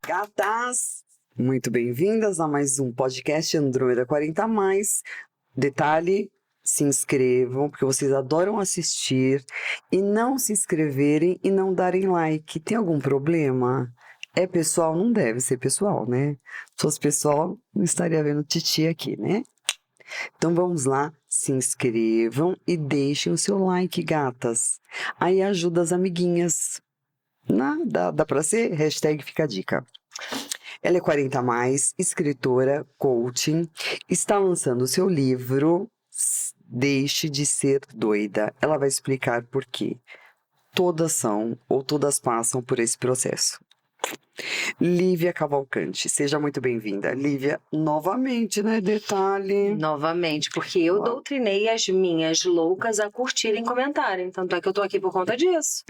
Gatas, muito bem-vindas a mais um podcast Andrômeda 40+. Detalhe, se inscrevam, porque vocês adoram assistir, e não se inscreverem e não darem like. Tem algum problema? É pessoal? Não deve ser pessoal, né? Se fosse pessoal, não estaria vendo Titi aqui, né? Então vamos lá, se inscrevam e deixem o seu like, gatas. Aí ajuda as amiguinhas. Dá pra ser? Hashtag fica a dica. Ela é 40+, escritora, coaching, está lançando o seu livro Deixe de Ser Doida. Ela vai explicar por quê. Todas são ou todas passam por esse processo. Lívia Cavalcante, seja muito bem-vinda. Lívia, novamente, né? Detalhe. Novamente, porque eu doutrinei as minhas loucas a curtirem e comentarem. Tanto é que eu tô aqui por conta disso.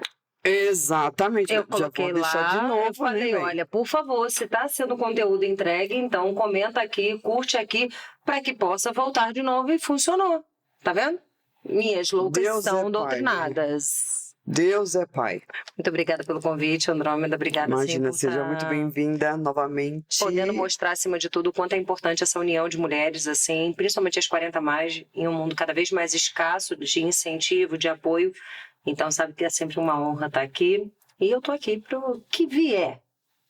Exatamente. Eu coloquei já vou deixar lá, de novo, eu falei, né, olha, por favor, se tá sendo conteúdo entregue, então comenta aqui, curte aqui, para que possa voltar de novo, e funcionou. Tá vendo? Minhas loucas Deus são é doutrinadas. Deus é pai. Muito obrigada pelo convite, Andrômeda. Obrigada, Imagina, sim, por seja muito bem-vinda novamente. podendo mostrar, acima de tudo, o quanto é importante essa união de mulheres, assim, principalmente as 40+, em um mundo cada vez mais escasso de incentivo, de apoio. Então, sabe que é sempre uma honra estar aqui. E eu tô aqui pro que vier.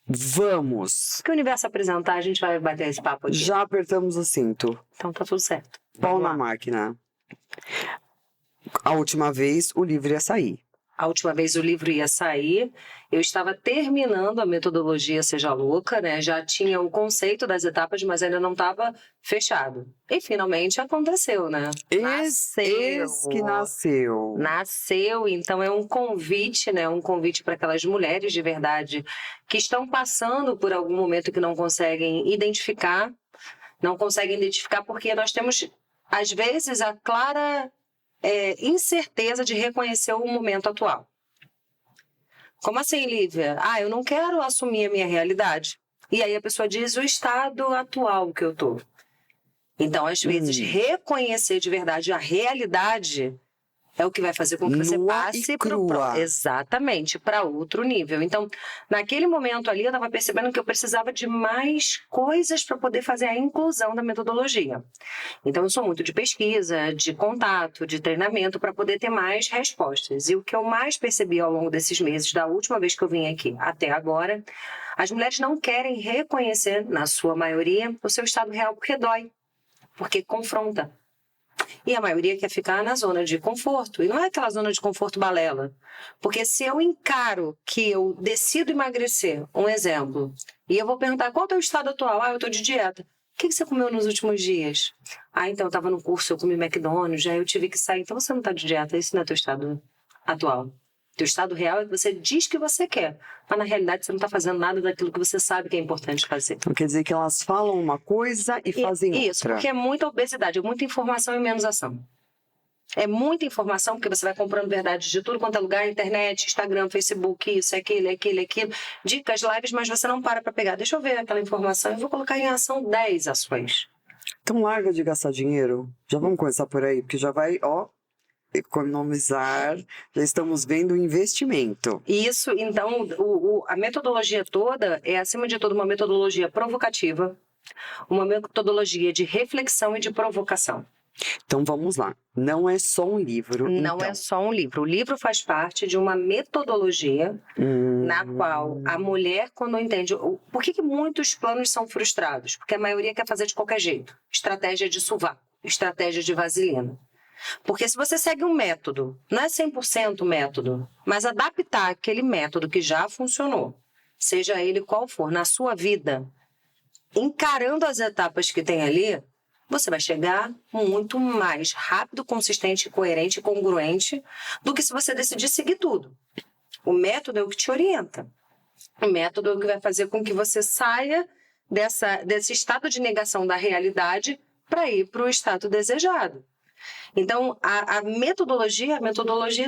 Vamos! O que o universo apresentar, a gente vai bater esse papo aqui. Já apertamos o cinto. Então tá tudo certo. Pau Vamos na lá. máquina. A última vez, o livro ia sair. A última vez o livro ia sair, eu estava terminando a metodologia Seja Louca, né? Já tinha o conceito das etapas, mas ainda não estava fechado. E finalmente aconteceu, né? Eis que nasceu. Nasceu, então é um convite, né? Um convite para aquelas mulheres de verdade que estão passando por algum momento que não conseguem identificar porque nós temos, às vezes, a clara incerteza de reconhecer o momento atual. Como assim, Lívia? Eu não quero assumir a minha realidade. E aí a pessoa diz o estado atual que eu tô. Então, às vezes, reconhecer de verdade a realidade é o que vai fazer com que você passe exatamente para outro nível. Então, naquele momento ali, eu estava percebendo que eu precisava de mais coisas para poder fazer a inclusão da metodologia. Então, eu sou muito de pesquisa, de contato, de treinamento, para poder ter mais respostas. E o que eu mais percebi ao longo desses meses, da última vez que eu vim aqui até agora, as mulheres não querem reconhecer, na sua maioria, o seu estado real, porque dói, porque confronta. E a maioria quer ficar na zona de conforto. E não é aquela zona de conforto balela. Porque se eu encaro que eu decido emagrecer, um exemplo, e eu vou perguntar qual é o teu estado atual? Eu estou de dieta. O que você comeu nos últimos dias? Então eu estava no curso, eu comi McDonald's, já eu tive que sair. Então você não está de dieta, isso não é teu estado atual. Teu estado real é que você diz que você quer, mas na realidade você não está fazendo nada daquilo que você sabe que é importante fazer. Então quer dizer que elas falam uma coisa e fazem outra. Isso, porque é muita obesidade, é muita informação e menos ação. É muita informação, porque você vai comprando verdades de tudo quanto é lugar, internet, Instagram, Facebook, isso, aquilo, dicas, lives, mas você não para pegar. Deixa eu ver aquela informação e vou colocar em ação 10 ações. Então larga de gastar dinheiro. Já vamos começar por aí, porque já vai, economizar, já estamos vendo o investimento. Isso, então, a metodologia toda é, acima de tudo, uma metodologia provocativa, uma metodologia de reflexão e de provocação. Então vamos lá, não é só um livro. Não é só um livro. O livro faz parte de uma metodologia na qual a mulher, quando entende... Por que muitos planos são frustrados? Porque a maioria quer fazer de qualquer jeito. Estratégia de sovaco, estratégia de vaselina. Porque se você segue um método, não é 100% método, mas adaptar aquele método que já funcionou, seja ele qual for, na sua vida, encarando as etapas que tem ali, você vai chegar muito mais rápido, consistente, coerente e congruente do que se você decidir seguir tudo. O método é o que te orienta. O método é o que vai fazer com que você saia desse estado de negação da realidade para ir para o estado desejado. Então, a metodologia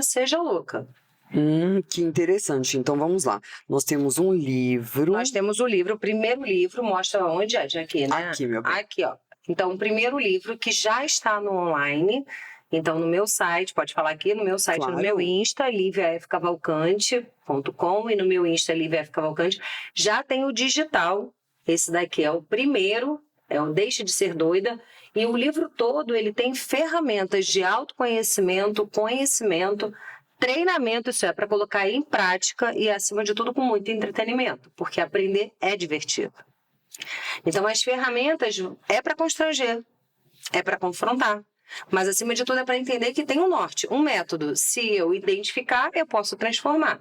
Seja Louca. Que interessante. Então vamos lá. Nós temos um livro. Nós temos o livro, o primeiro livro, mostra onde é, aqui, né? Aqui, meu bem. Aqui, ó. Então, o primeiro livro que já está no online. Então, no meu site, pode falar aqui, no meu site, Claro. no meu Insta, liviafcavalcante.com, e no meu Insta, liviafcavalcante, já tem o digital. Esse daqui é o primeiro, é o Deixe de Ser Doida. E o livro todo, ele tem ferramentas de autoconhecimento, conhecimento, treinamento, isso é, para colocar em prática e, acima de tudo, com muito entretenimento, porque aprender é divertido. Então, as ferramentas é para constranger, é para confrontar, mas, acima de tudo, é para entender que tem um norte, um método. Se eu identificar, eu posso transformar.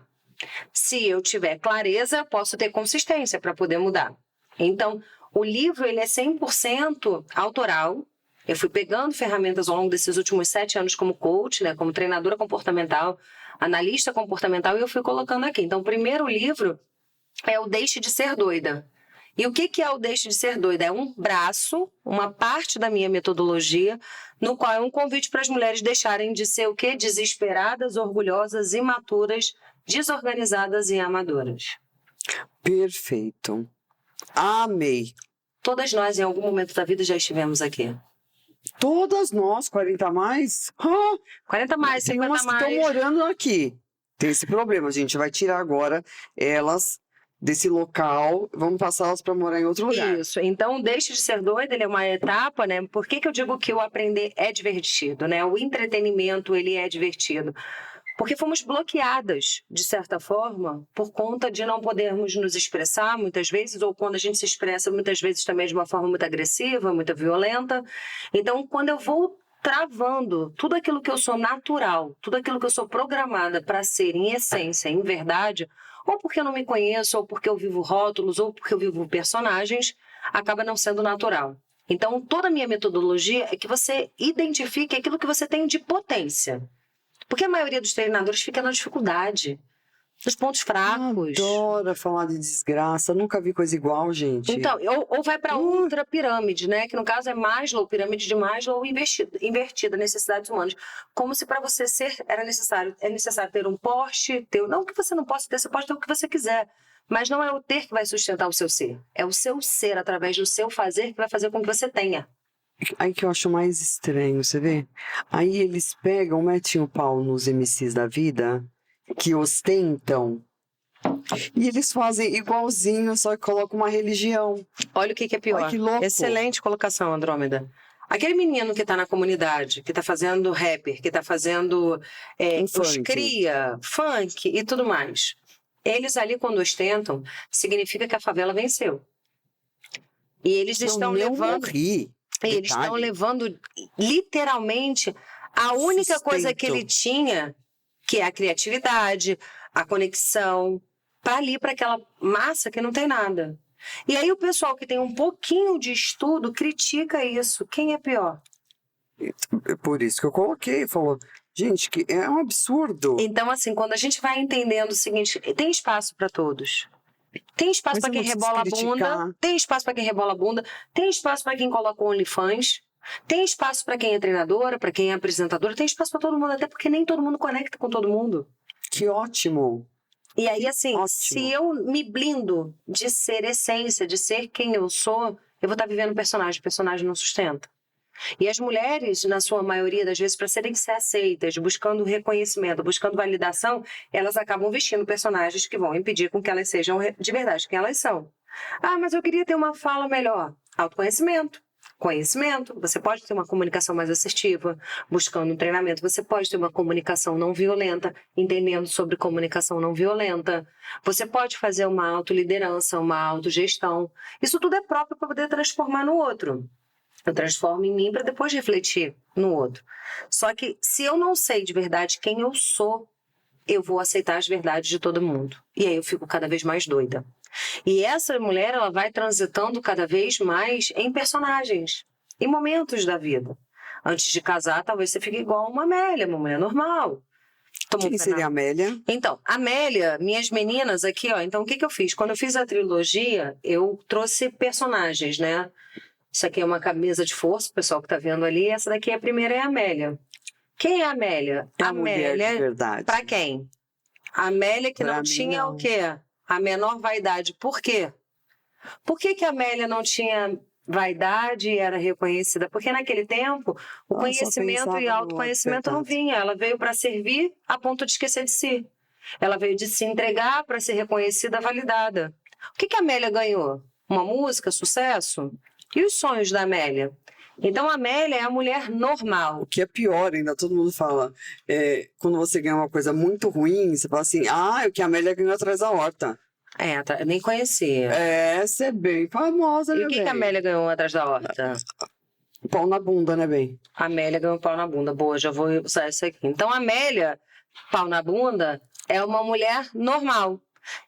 Se eu tiver clareza, eu posso ter consistência para poder mudar. Então, o livro ele é 100% autoral. Eu fui pegando ferramentas ao longo desses últimos 7 anos como coach, né, como treinadora comportamental, analista comportamental, e eu fui colocando aqui. Então, o primeiro livro é o Deixe de Ser Doida. E o que é o Deixe de Ser Doida? É um braço, uma parte da minha metodologia, no qual é um convite para as mulheres deixarem de ser o quê? Desesperadas, orgulhosas, imaturas, desorganizadas e amadoras. Perfeito. Amei. Todas nós, em algum momento da vida, já estivemos aqui. Todas nós, 40 a mais. 40 mais, tem 50 umas que estão mais. morando aqui. Tem esse problema, a gente vai tirar agora elas desse local, vamos passá-las para morar em outro lugar. Isso. Então, Deixe de Ser Doida, ele é uma etapa, né? Por que eu digo que o aprender é divertido, né? O entretenimento, ele é divertido. Porque fomos bloqueadas, de certa forma, por conta de não podermos nos expressar muitas vezes, ou quando a gente se expressa muitas vezes também de uma forma muito agressiva, muito violenta. Então, quando eu vou travando tudo aquilo que eu sou natural, tudo aquilo que eu sou programada para ser em essência, em verdade, ou porque eu não me conheço, ou porque eu vivo rótulos, ou porque eu vivo personagens, acaba não sendo natural. Então, toda a minha metodologia é que você identifique aquilo que você tem de potência. Porque a maioria dos treinadores fica na dificuldade, nos pontos fracos. Adoro falar de desgraça, nunca vi coisa igual, gente. Então, ou vai para outra pirâmide, né? Que no caso é Maslow, pirâmide de Maslow invertida, necessidades humanas. Como se para você ser é necessário ter um Porsche, não que você não possa ter, você pode ter o que você quiser. Mas não é o ter que vai sustentar o seu ser. É o seu ser, através do seu fazer, que vai fazer com que você tenha. Aí que eu acho mais estranho, você vê? Aí eles pegam, metem o pau nos MCs da vida, que ostentam, e eles fazem igualzinho, só que colocam uma religião. Olha o que é pior. Ai, que louco. Excelente colocação, Andrômeda. Aquele menino que está na comunidade, que está fazendo rapper, que está fazendo os cria, funk e tudo mais. Eles ali, quando ostentam, significa que a favela venceu. E eles estão levando... Eles estão levando, literalmente, a única coisa que ele tinha, que é a criatividade, a conexão, para ali, para aquela massa que não tem nada. E aí o pessoal que tem um pouquinho de estudo critica isso. Quem é pior? É por isso que eu coloquei, falou, gente, que é um absurdo. Então, assim, quando a gente vai entendendo o seguinte, tem espaço para todos. Tem espaço para quem rebola a bunda, tem espaço para quem rebola a bunda, tem espaço para quem coloca o OnlyFans, tem espaço para quem é treinadora, para quem é apresentadora, tem espaço para todo mundo, até porque nem todo mundo conecta com todo mundo. Que ótimo! E aí, assim, se eu me blindo de ser essência, de ser quem eu sou, eu vou estar vivendo um personagem, o personagem não sustenta. E as mulheres, na sua maioria das vezes, para serem aceitas, buscando reconhecimento, buscando validação, elas acabam vestindo personagens que vão impedir com que elas sejam de verdade quem elas são. Ah, mas eu queria ter uma fala melhor. Autoconhecimento. Conhecimento. Você pode ter uma comunicação mais assertiva, buscando um treinamento. Você pode ter uma comunicação não violenta, entendendo sobre comunicação não violenta. Você pode fazer uma autoliderança, uma autogestão. Isso tudo é próprio para poder transformar no outro. Eu transformo em mim para depois refletir no outro. Só que se eu não sei de verdade quem eu sou, eu vou aceitar as verdades de todo mundo. E aí eu fico cada vez mais doida. E essa mulher, ela vai transitando cada vez mais em personagens, em momentos da vida. Antes de casar, talvez você fique igual uma Amélia, uma mulher normal. Quem seria a Amélia? Então, Amélia, minhas meninas aqui, ó. Então, o que eu fiz? Quando eu fiz a trilogia, eu trouxe personagens, né? Isso aqui é uma camisa de força, o pessoal que tá vendo ali. Essa daqui, a primeira é a Amélia. Quem é a Amélia? É a mulher de verdade. Para quem? A Amélia que Pra não mim, tinha não. o quê? A menor vaidade. Por quê? Por que que a Amélia não tinha vaidade e era reconhecida? Porque naquele tempo o Ela só conhecimento e pensava no autoconhecimento não autocuidado. vinha. Ela veio para servir a ponto de esquecer de si. Ela veio de se entregar para ser reconhecida, validada. O que que a Amélia ganhou? Uma música, sucesso? E os sonhos da Amélia? Então a Amélia é a mulher normal. O que é pior ainda, todo mundo fala, quando você ganha uma coisa muito ruim, você fala assim, o que a Amélia ganhou atrás da horta. Eu nem conhecia. Essa é bem famosa, E né, o que que a bem? Amélia ganhou atrás da horta? Pau na bunda, né, bem? A Amélia ganhou pau na bunda. Boa, já vou usar isso aqui. Então, a Amélia, pau na bunda, é uma mulher normal.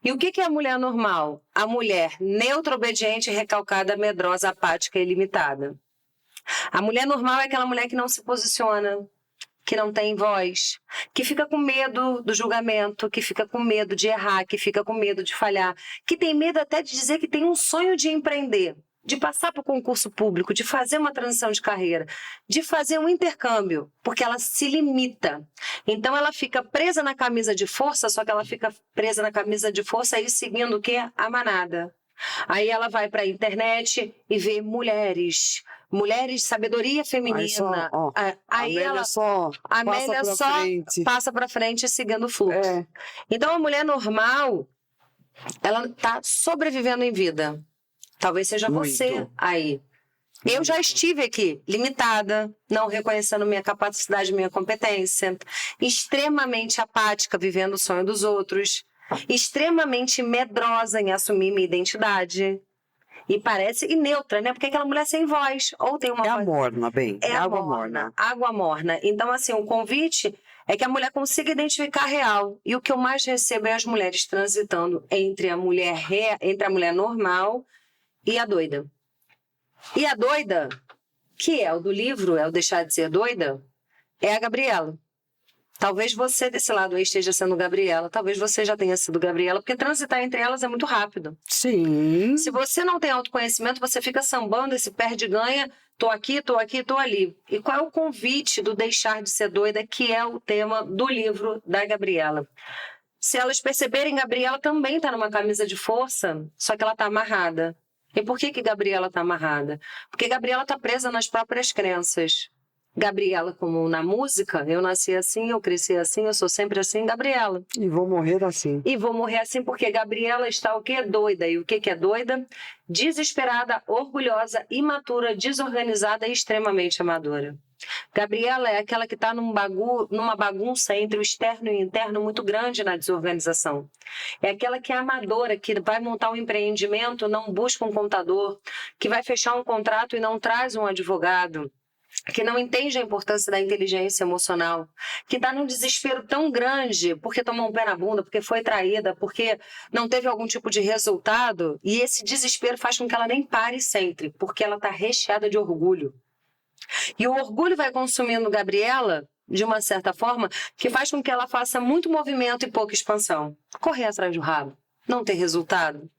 E o que que é a mulher normal? A mulher neutra, obediente, recalcada, medrosa, apática e limitada. A mulher normal é aquela mulher que não se posiciona, que não tem voz, que fica com medo do julgamento, que fica com medo de errar, que fica com medo de falhar, que tem medo até de dizer que tem um sonho de empreender, de passar para o concurso público, de fazer uma transição de carreira, de fazer um intercâmbio, porque ela se limita. Então ela fica presa na camisa de força, só que ela fica presa na camisa de força aí seguindo o quê? A manada. Aí ela vai para a internet e vê mulheres, sabedoria feminina. Aí Amélia ela só a passa Amélia pra só frente. passa para frente seguindo o fluxo. É, Então, a mulher normal, ela está sobrevivendo em vida. Talvez seja você Muito. aí. Eu já estive aqui, limitada, não reconhecendo minha capacidade, minha competência, extremamente apática, vivendo o sonho dos outros, extremamente medrosa em assumir minha identidade. E neutra, né? Porque é aquela mulher sem voz, ou tem uma É a voz. morna, bem. É água morna. Água morna. Então, assim, o convite é que a mulher consiga identificar a real. E o que eu mais recebo é as mulheres transitando entre a mulher normal e a doida. E a doida, que é o do livro, é o Deixar de Ser Doida, é a Gabriela. Talvez você desse lado aí esteja sendo Gabriela, talvez você já tenha sido Gabriela, porque transitar entre elas é muito rápido. Sim. Se você não tem autoconhecimento, você fica sambando esse perde e ganha, tô aqui, tô ali. E qual é o convite do Deixar de Ser Doida, que é o tema do livro da Gabriela? Se elas perceberem, Gabriela também está numa camisa de força, só que ela está amarrada. E por que Gabriela está amarrada? Porque Gabriela está presa nas próprias crenças. Gabriela, como na música, eu nasci assim, eu cresci assim, eu sou sempre assim, Gabriela. E vou morrer assim. E vou morrer assim porque Gabriela está o quê? Doida. E o que é doida? Desesperada, orgulhosa, imatura, desorganizada e extremamente amadora. Gabriela é aquela que está numa bagunça entre o externo e o interno muito grande na desorganização. É aquela que é amadora, que vai montar um empreendimento, não busca um contador, que vai fechar um contrato e não traz um advogado, que não entende a importância da inteligência emocional, que está num desespero tão grande porque tomou um pé na bunda, porque foi traída, porque não teve algum tipo de resultado, e esse desespero faz com que ela nem pare sempre, porque ela está recheada de orgulho. E o orgulho vai consumindo Gabriela, de uma certa forma, que faz com que ela faça muito movimento e pouca expansão. Correr atrás do rabo, não ter resultado.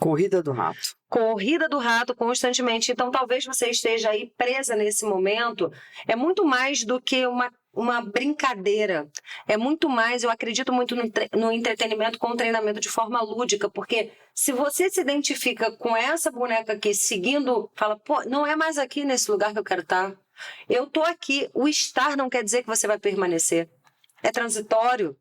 Corrida do rato. Corrida do rato constantemente. Então, talvez você esteja aí presa nesse momento. É muito mais do que uma brincadeira. É muito mais, eu acredito muito no entretenimento com treinamento de forma lúdica, porque se você se identifica com essa boneca aqui, seguindo, fala, pô, não é mais aqui nesse lugar que eu quero estar. Eu tô aqui. O estar não quer dizer que você vai permanecer. É transitório.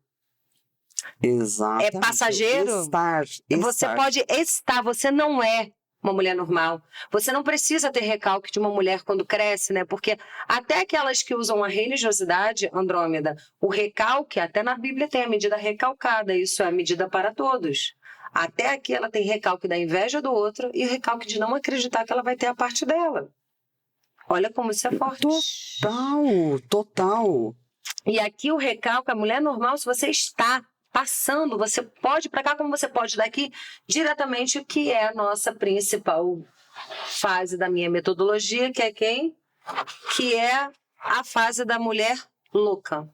Exato. É passageiro. Estar. Você pode estar, você não é uma mulher normal. Você não precisa ter recalque de uma mulher quando cresce, né? Porque até aquelas que usam a religiosidade, Andrômeda, o recalque, até na Bíblia tem a medida recalcada, isso é a medida para todos. Até aqui ela tem recalque da inveja do outro e o recalque de não acreditar que ela vai ter a parte dela. Olha como isso é forte. Total. E aqui o recalque, a mulher normal, se você está passando, você pode ir para cá como você pode daqui, diretamente o que é a nossa principal fase da minha metodologia, que é quem? Que é a fase da mulher louca.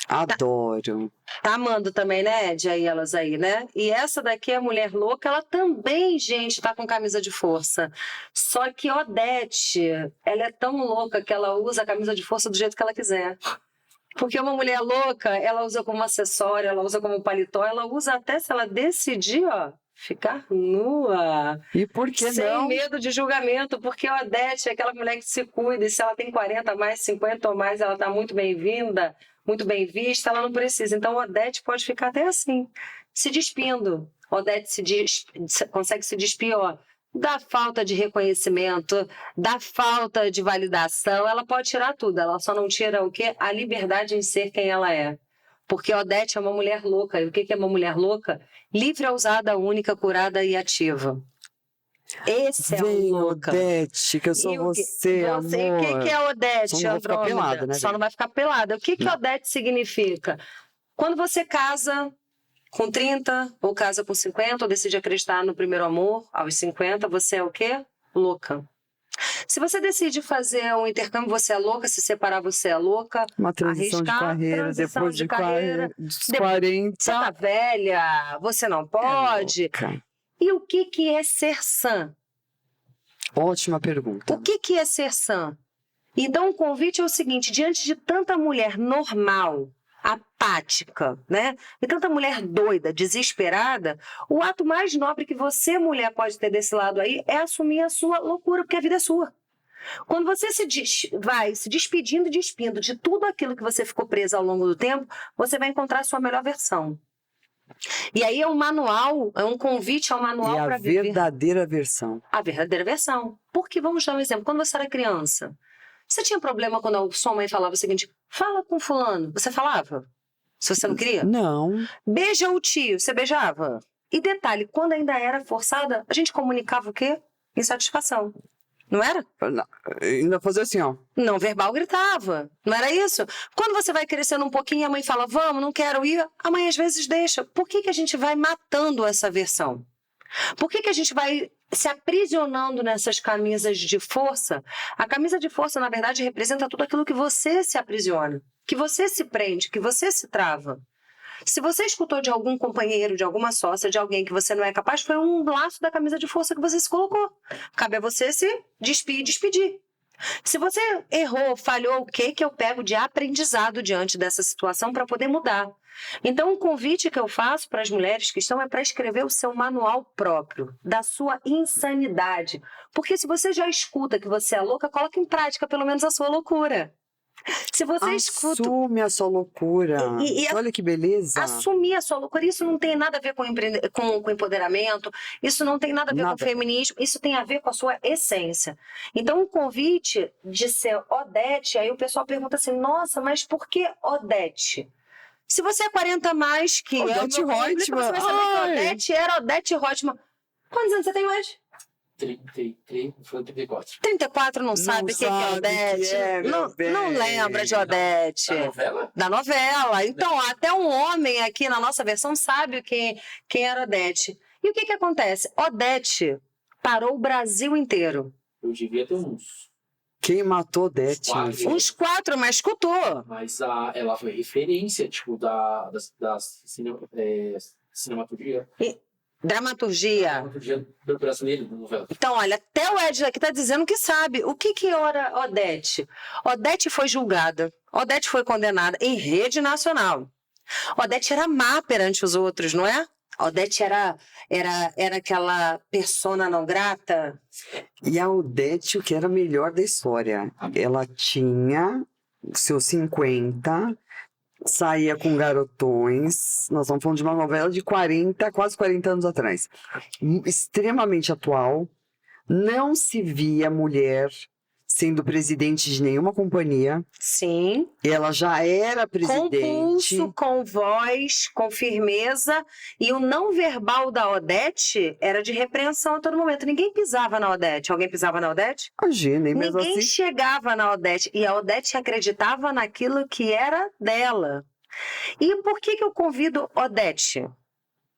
Adoro. Tá amando também, né, Ed? Aí elas aí, né? E essa daqui, a mulher louca, ela também, gente, tá com camisa de força. Só que Odete, ela é tão louca que ela usa a camisa de força do jeito que ela quiser. Porque uma mulher louca, ela usa como acessório, ela usa como paletó, ela usa até se ela decidir, ó, ficar nua. E por que sem não? medo de julgamento, porque a Odete é aquela mulher que se cuida, e se ela tem 40 a mais, 50 ou mais, ela está muito bem-vinda, muito bem vista, ela não precisa. Então, a Odete pode ficar até assim, se despindo. A Odete consegue se despir, ó, da falta de reconhecimento, da falta de validação, ela pode tirar tudo, ela só não tira o quê? A liberdade em ser quem ela é. Porque a Odete é uma mulher louca. E o que é uma mulher louca? Livre, ousada, única, curada e ativa. Esse é Vem, o louca. Odete, que eu sou você, amor. E o que é a Odete, Só não vou ficar Andrômeda? pelada, né, Só velho? não vai ficar pelada. O que Não. Odete significa? Quando você casa com 30, ou casa com 50, ou decide acreditar no primeiro amor, aos 50, você é o quê? Louca. Se você decide fazer um intercâmbio, você é louca. Se separar, você é louca. Uma transição de Arriscar, carreira, transição depois de carreira. dos Você 40. tá velha, você não pode. Louca. E o que é ser sã? Ótima pergunta. O que é ser sã? Então, o convite é o seguinte: diante de tanta mulher normal, apática, né? E tanta mulher doida, desesperada, o ato mais nobre que você, mulher, pode ter desse lado aí é assumir a sua loucura, porque a vida é sua. Quando você vai se despedindo e despindo de tudo aquilo que você ficou presa ao longo do tempo, você vai encontrar a sua melhor versão. E aí é um manual, é um convite ao manual para viver. E a verdadeira versão. A verdadeira versão. Porque, vamos dar um exemplo, quando você era criança, você tinha problema quando a sua mãe falava o seguinte: fala com fulano. Você falava? Se você não queria? Não. Beija o tio. Você beijava? E detalhe, quando ainda era forçada, a gente comunicava o quê? Insatisfação. Não era? Ainda fazer assim, ó. Não verbal gritava. Não era isso? Quando você vai crescendo um pouquinho e a mãe fala, vamos, não quero ir, a mãe às vezes deixa. Por que a gente vai matando essa versão? Por que a gente vai se aprisionando nessas camisas de força? A camisa de força, na verdade, representa tudo aquilo que você se aprisiona, que você se prende, que você se trava. Se você escutou de algum companheiro, de alguma sócia, de alguém que você não é capaz, foi um laço da camisa de força que você se colocou. Cabe a você se despir e despedir. Se você errou, falhou, o que eu pego de aprendizado diante dessa situação para poder mudar? Então, o convite que eu faço para as mulheres que estão é para escrever o seu manual próprio, da sua insanidade. Porque se você já escuta que você é louca, coloque em prática pelo menos a sua loucura. Se você escuta... Assume a sua loucura. Olha que beleza. Assumir a sua loucura, isso não tem nada a ver com empoderamento, isso não tem nada a ver com feminismo, isso tem a ver com a sua essência. Então, o convite de ser Odete, aí o pessoal pergunta assim, nossa, mas por que Odete? Se você é 40 a mais que Odete Reutemann. Você vai saber que Odete era Odete Reutemann. Quantos anos você tem hoje? 33, foi 34. 34 não sabe o que é Odete. Não lembra de Odete. Da novela? Da novela. Então, até um homem aqui na nossa versão sabe quem era Odete. E o que acontece? Odete parou o Brasil inteiro. Eu devia ter uns. Quem matou Odete? Uns 4, mas escutou. Mas ela foi referência, tipo, da cinematurgia. Dramaturgia. Dramaturgia brasileira da novela. Então, olha, até o Ed aqui está dizendo que sabe. O que era Odete? Odete foi julgada. Odete foi condenada em rede nacional. Odete era má perante os outros, não é? Odete era aquela persona não grata. E a Odete, o que era melhor da história? Ela tinha seus 50, saía com garotões. Nós estamos falando de uma novela de 40, quase 40 anos atrás. Extremamente atual. Não se via mulher sendo presidente de nenhuma companhia. Sim. Ela já era presidente. Com pulso, com voz, com firmeza. E o não verbal da Odete era de repreensão a todo momento. Ninguém pisava na Odete. Alguém pisava na Odete? Imagina, nem mesmo Ninguém assim. chegava na Odete. E a Odete acreditava naquilo que era dela. E por que eu convido Odete?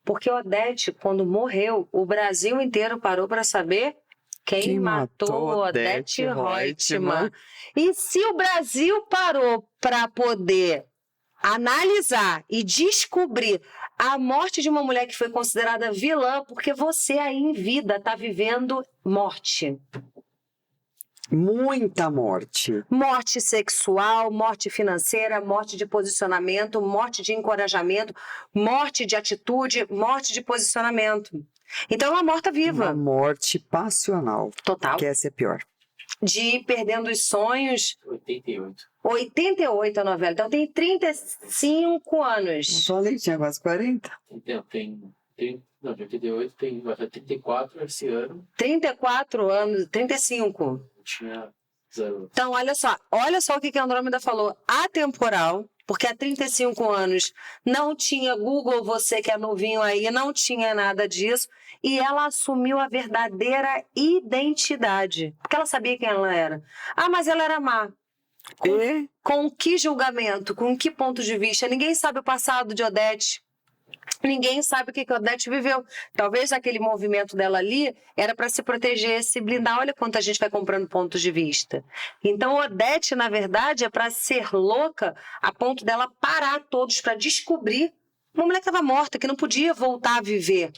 Porque Odete, quando morreu, o Brasil inteiro parou para saber quem matou Odete Reutemann. E se o Brasil parou para poder analisar e descobrir a morte de uma mulher que foi considerada vilã, porque você aí em vida está vivendo morte. Muita morte. Morte sexual, morte financeira, morte de posicionamento, morte de encorajamento, morte de atitude, morte de posicionamento. Então, é uma Uma morta-viva. morte passional. Total. Que essa é pior. De ir perdendo os sonhos. 88. 88 a novela. Então, tem 35 Não anos. falei, tinha quase 40. Não, de 88 vai fazer 34 esse ano. 34 anos, 35. Tinha 0. Então, olha só o que a Andrômeda falou. Atemporal, porque há 35 anos não tinha Google, você que é novinho aí, não tinha nada disso. E ela assumiu a verdadeira identidade. Porque ela sabia quem ela era. Ah, mas ela era má. E Com que julgamento? Com que ponto de vista? Ninguém sabe o passado de Odete. Ninguém sabe o que a Odete viveu. Talvez aquele movimento dela ali era para se proteger, se blindar. Olha quanta gente vai comprando pontos de vista. Então, Odete, na verdade, é para ser louca a ponto dela parar todos para descobrir uma mulher que estava morta, que não podia voltar a viver.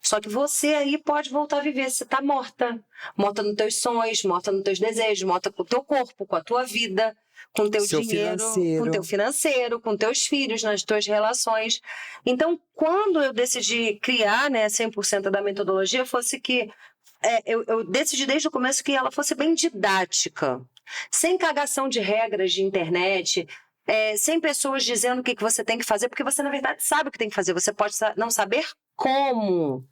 Só que você aí pode voltar a viver. Você está morta. Morta nos teus sonhos, morta nos teus desejos, morta com o teu corpo, com a tua vida, com o teu Seu dinheiro, financeiro. com o teu financeiro, com teus filhos, nas tuas relações. Então, quando eu decidi criar, né, 100% da metodologia, fosse que eu decidi desde o começo que ela fosse bem didática, sem cagação de regras de internet, sem pessoas dizendo o que você tem que fazer, porque você, na verdade, sabe o que tem que fazer. Você pode não saber como,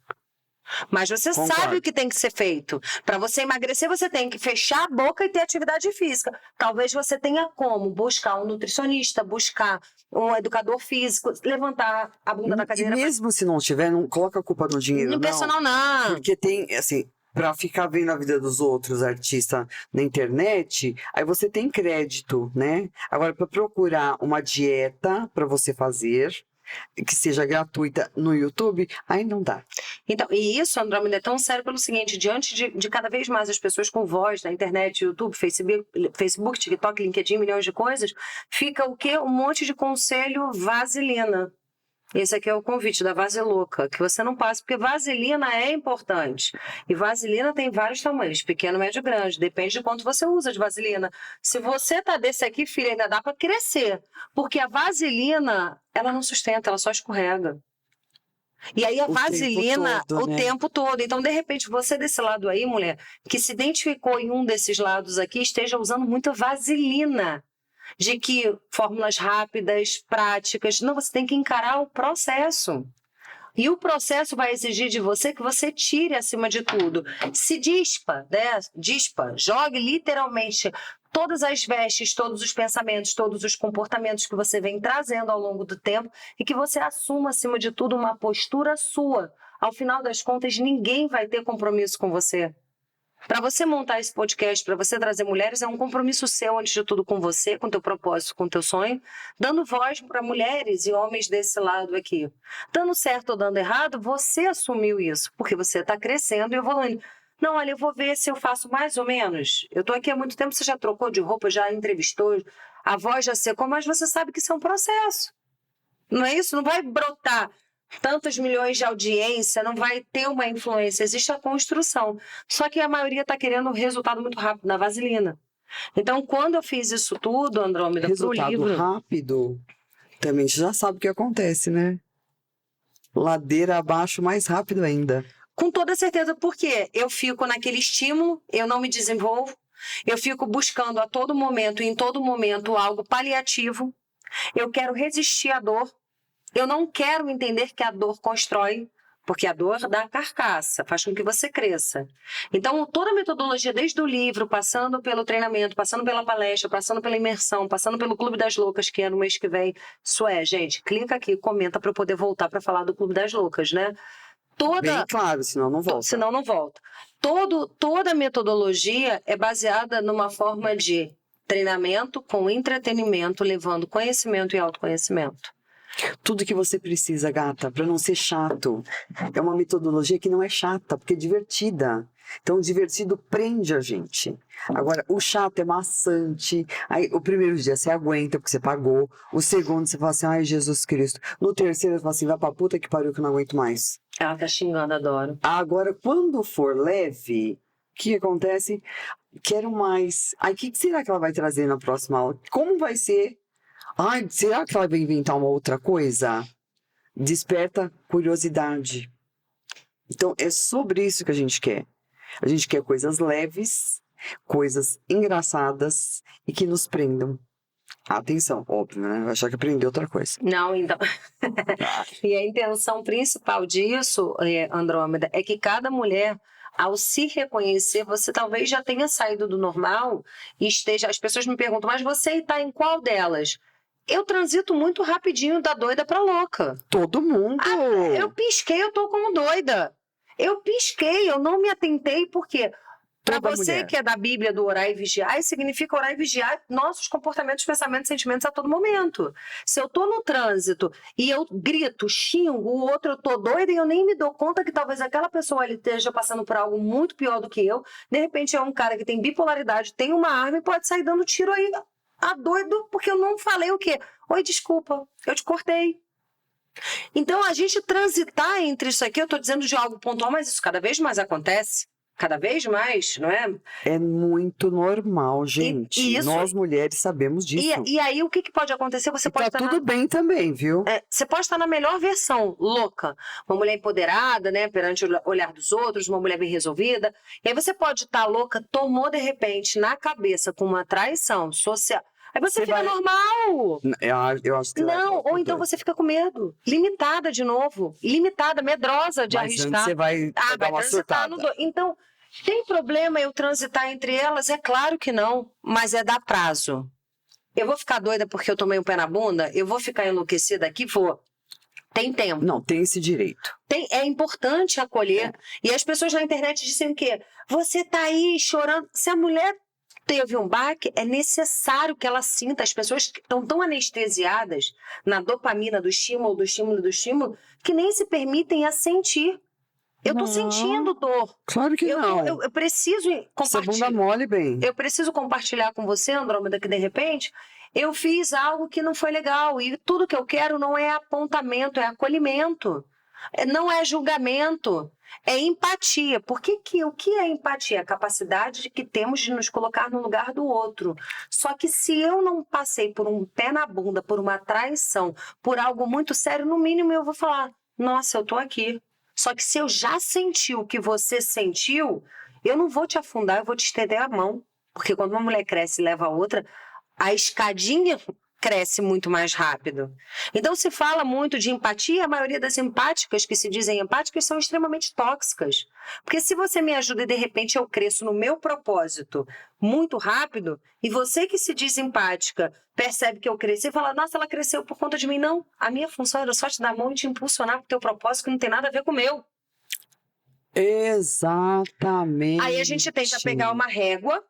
mas você Concordo. sabe o que tem que ser feito. Para você emagrecer, você tem que fechar a boca e ter atividade física. Talvez você tenha como buscar um nutricionista, buscar um educador físico, levantar a bunda da E cadeira. mesmo se não tiver, não coloca a culpa no dinheiro, No não. personal, não. Porque tem, assim, pra ficar vendo a vida dos outros artistas na internet, aí você tem crédito, né? Agora, pra procurar uma dieta pra você fazer, que seja gratuita no YouTube, aí não dá. Então, e isso, Andrômeda, é tão sério pelo seguinte: diante de cada vez mais as pessoas com voz na internet, YouTube, Facebook, TikTok, LinkedIn, milhões de coisas, fica o quê? Um monte de conselho vaselina. Esse aqui é o convite da Vaselouca, que você não passe, porque vaselina é importante. E vaselina tem vários tamanhos, pequeno, médio, grande. Depende de quanto você usa de vaselina. Se você tá desse aqui, filha, ainda dá para crescer. Porque a vaselina, ela não sustenta, ela só escorrega. E aí a O vaselina tempo todo, o né? tempo todo. Então, de repente, você desse lado aí, mulher, que se identificou em um desses lados aqui, esteja usando muita vaselina. De que fórmulas rápidas, práticas. Não, você tem que encarar o processo. E o processo vai exigir de você que você tire, acima de tudo, se dispa, né? Dispa, jogue literalmente todas as vestes, todos os pensamentos, todos os comportamentos que você vem trazendo ao longo do tempo e que você assuma, acima de tudo, uma postura sua. Ao final das contas, ninguém vai ter compromisso com você. Para você montar esse podcast, para você trazer mulheres, é um compromisso seu, antes de tudo, com você, com teu propósito, com teu sonho, dando voz para mulheres e homens desse lado aqui. Dando certo ou dando errado, você assumiu isso, porque você está crescendo e evoluindo. Não, olha, eu vou ver se eu faço mais ou menos. Eu estou aqui há muito tempo, você já trocou de roupa, já entrevistou, a voz já secou, mas você sabe que isso é um processo. Não é isso? Não vai brotar tantos milhões de audiência, não vai ter uma influência, existe a construção. Só que a maioria está querendo um resultado muito rápido, na vaselina. Então, quando eu fiz isso tudo, Andrômeda, pro Resultado livro... rápido, também você já sabe o que acontece, né? Ladeira abaixo, mais rápido ainda. Com toda certeza, porque eu fico naquele estímulo, eu não me desenvolvo, eu fico buscando a todo momento, em todo momento, algo paliativo, eu quero resistir à dor, eu não quero entender que a dor constrói, porque a dor dá carcaça, faz com que você cresça. Então, toda a metodologia, desde o livro, passando pelo treinamento, passando pela palestra, passando pela imersão, passando pelo Clube das Loucas, que é no mês que vem, isso é, gente, clica aqui, comenta para eu poder voltar para falar do Clube das Loucas, né? Bem claro, senão não volta. Senão não volta. Toda a metodologia é baseada numa forma de treinamento com entretenimento, levando conhecimento e autoconhecimento. Tudo que você precisa, gata, para não ser chato. É uma metodologia que não é chata, porque é divertida. Então, o divertido prende a gente. Agora, o chato é maçante. Aí, o primeiro dia você aguenta, porque você pagou. O segundo, você fala assim, ai, Jesus Cristo. No terceiro, você fala assim, vai pra puta que pariu que eu não aguento mais. Ela tá xingando, adoro. Agora, quando for leve, o que acontece? quero mais. Aí, o que será que ela vai trazer na próxima aula? Como vai ser? Ai, será que ela vai inventar uma outra coisa? Desperta curiosidade. Então, é sobre isso que a gente quer. A gente quer coisas leves, coisas engraçadas e que nos prendam. Atenção, óbvio, né? Vai achar que aprendeu outra coisa. Não, então. E a intenção principal disso, Andrômeda, é que cada mulher, ao se reconhecer, você talvez já tenha saído do normal e esteja. As pessoas me perguntam, mas você está em qual delas? Eu transito muito rapidinho da doida pra louca. Todo mundo! Eu pisquei, eu tô como doida. Eu pisquei, eu não me atentei, por quê? Para Toda você mulher. que é da Bíblia do orar e vigiar, significa orar e vigiar nossos comportamentos, pensamentos, sentimentos a todo momento. Se eu tô no trânsito e eu grito, xingo, o outro eu tô doida e eu nem me dou conta que talvez aquela pessoa ali esteja passando por algo muito pior do que eu, de repente é um cara que tem bipolaridade, tem uma arma e pode sair dando tiro aí a doido, porque eu não falei o quê? Oi, desculpa, eu te cortei. Então, a gente transitar entre isso aqui, eu tô dizendo de algo pontual, mas isso cada vez mais acontece. Cada vez mais, não é? É muito normal, gente. E isso- Nós mulheres sabemos disso. E aí, o que pode acontecer? Você E pode tá estar tudo bem também, viu? você pode estar na melhor versão, louca. Uma mulher empoderada, né? Perante o olhar dos outros, uma mulher bem resolvida. E aí você pode estar louca, tomou de repente na cabeça com uma traição social. Aí você fica normal. Eu acho que Não, ou então você fica com medo. Limitada de novo. Limitada, medrosa de Mas antes arriscar. você vai dar vai uma transitar surtada. Então, tem problema eu transitar entre elas? É claro que não, mas é dar prazo. Eu vou ficar doida porque eu tomei um pé na bunda? Eu vou ficar enlouquecida aqui? Vou. Tem tempo. Não, tem esse direito. É importante acolher. E as pessoas na internet dizem o quê? Você tá aí chorando. Se a mulher teve um baque, é necessário que ela sinta. As pessoas estão tão anestesiadas na dopamina do estímulo, que nem se permitem a sentir. Eu tô Não. sentindo dor. Claro que não. Eu preciso Essa compartilhar. bunda mole, bem. Eu preciso compartilhar com você, Andrômeda, que de repente eu fiz algo que não foi legal. E tudo que eu quero não é apontamento, é acolhimento. Não é julgamento, é empatia. O que é empatia? A capacidade que temos de nos colocar no lugar do outro. Só que se eu não passei por um pé na bunda, por uma traição, por algo muito sério, no mínimo eu vou falar, nossa, eu tô aqui. Só que se eu já senti o que você sentiu, eu não vou te afundar, eu vou te estender a mão. Porque quando uma mulher cresce e leva a outra, a escadinha cresce muito mais rápido. Então se fala muito de empatia, a maioria das empáticas que se dizem empáticas são extremamente tóxicas. Porque se você me ajuda e de repente eu cresço no meu propósito muito rápido, e você que se diz empática percebe que eu cresci e fala, nossa, ela cresceu por conta de mim. Não, a minha função era só te dar a mão e te impulsionar para o teu propósito que não tem nada a ver com o meu. Exatamente. Aí a gente tenta pegar uma régua,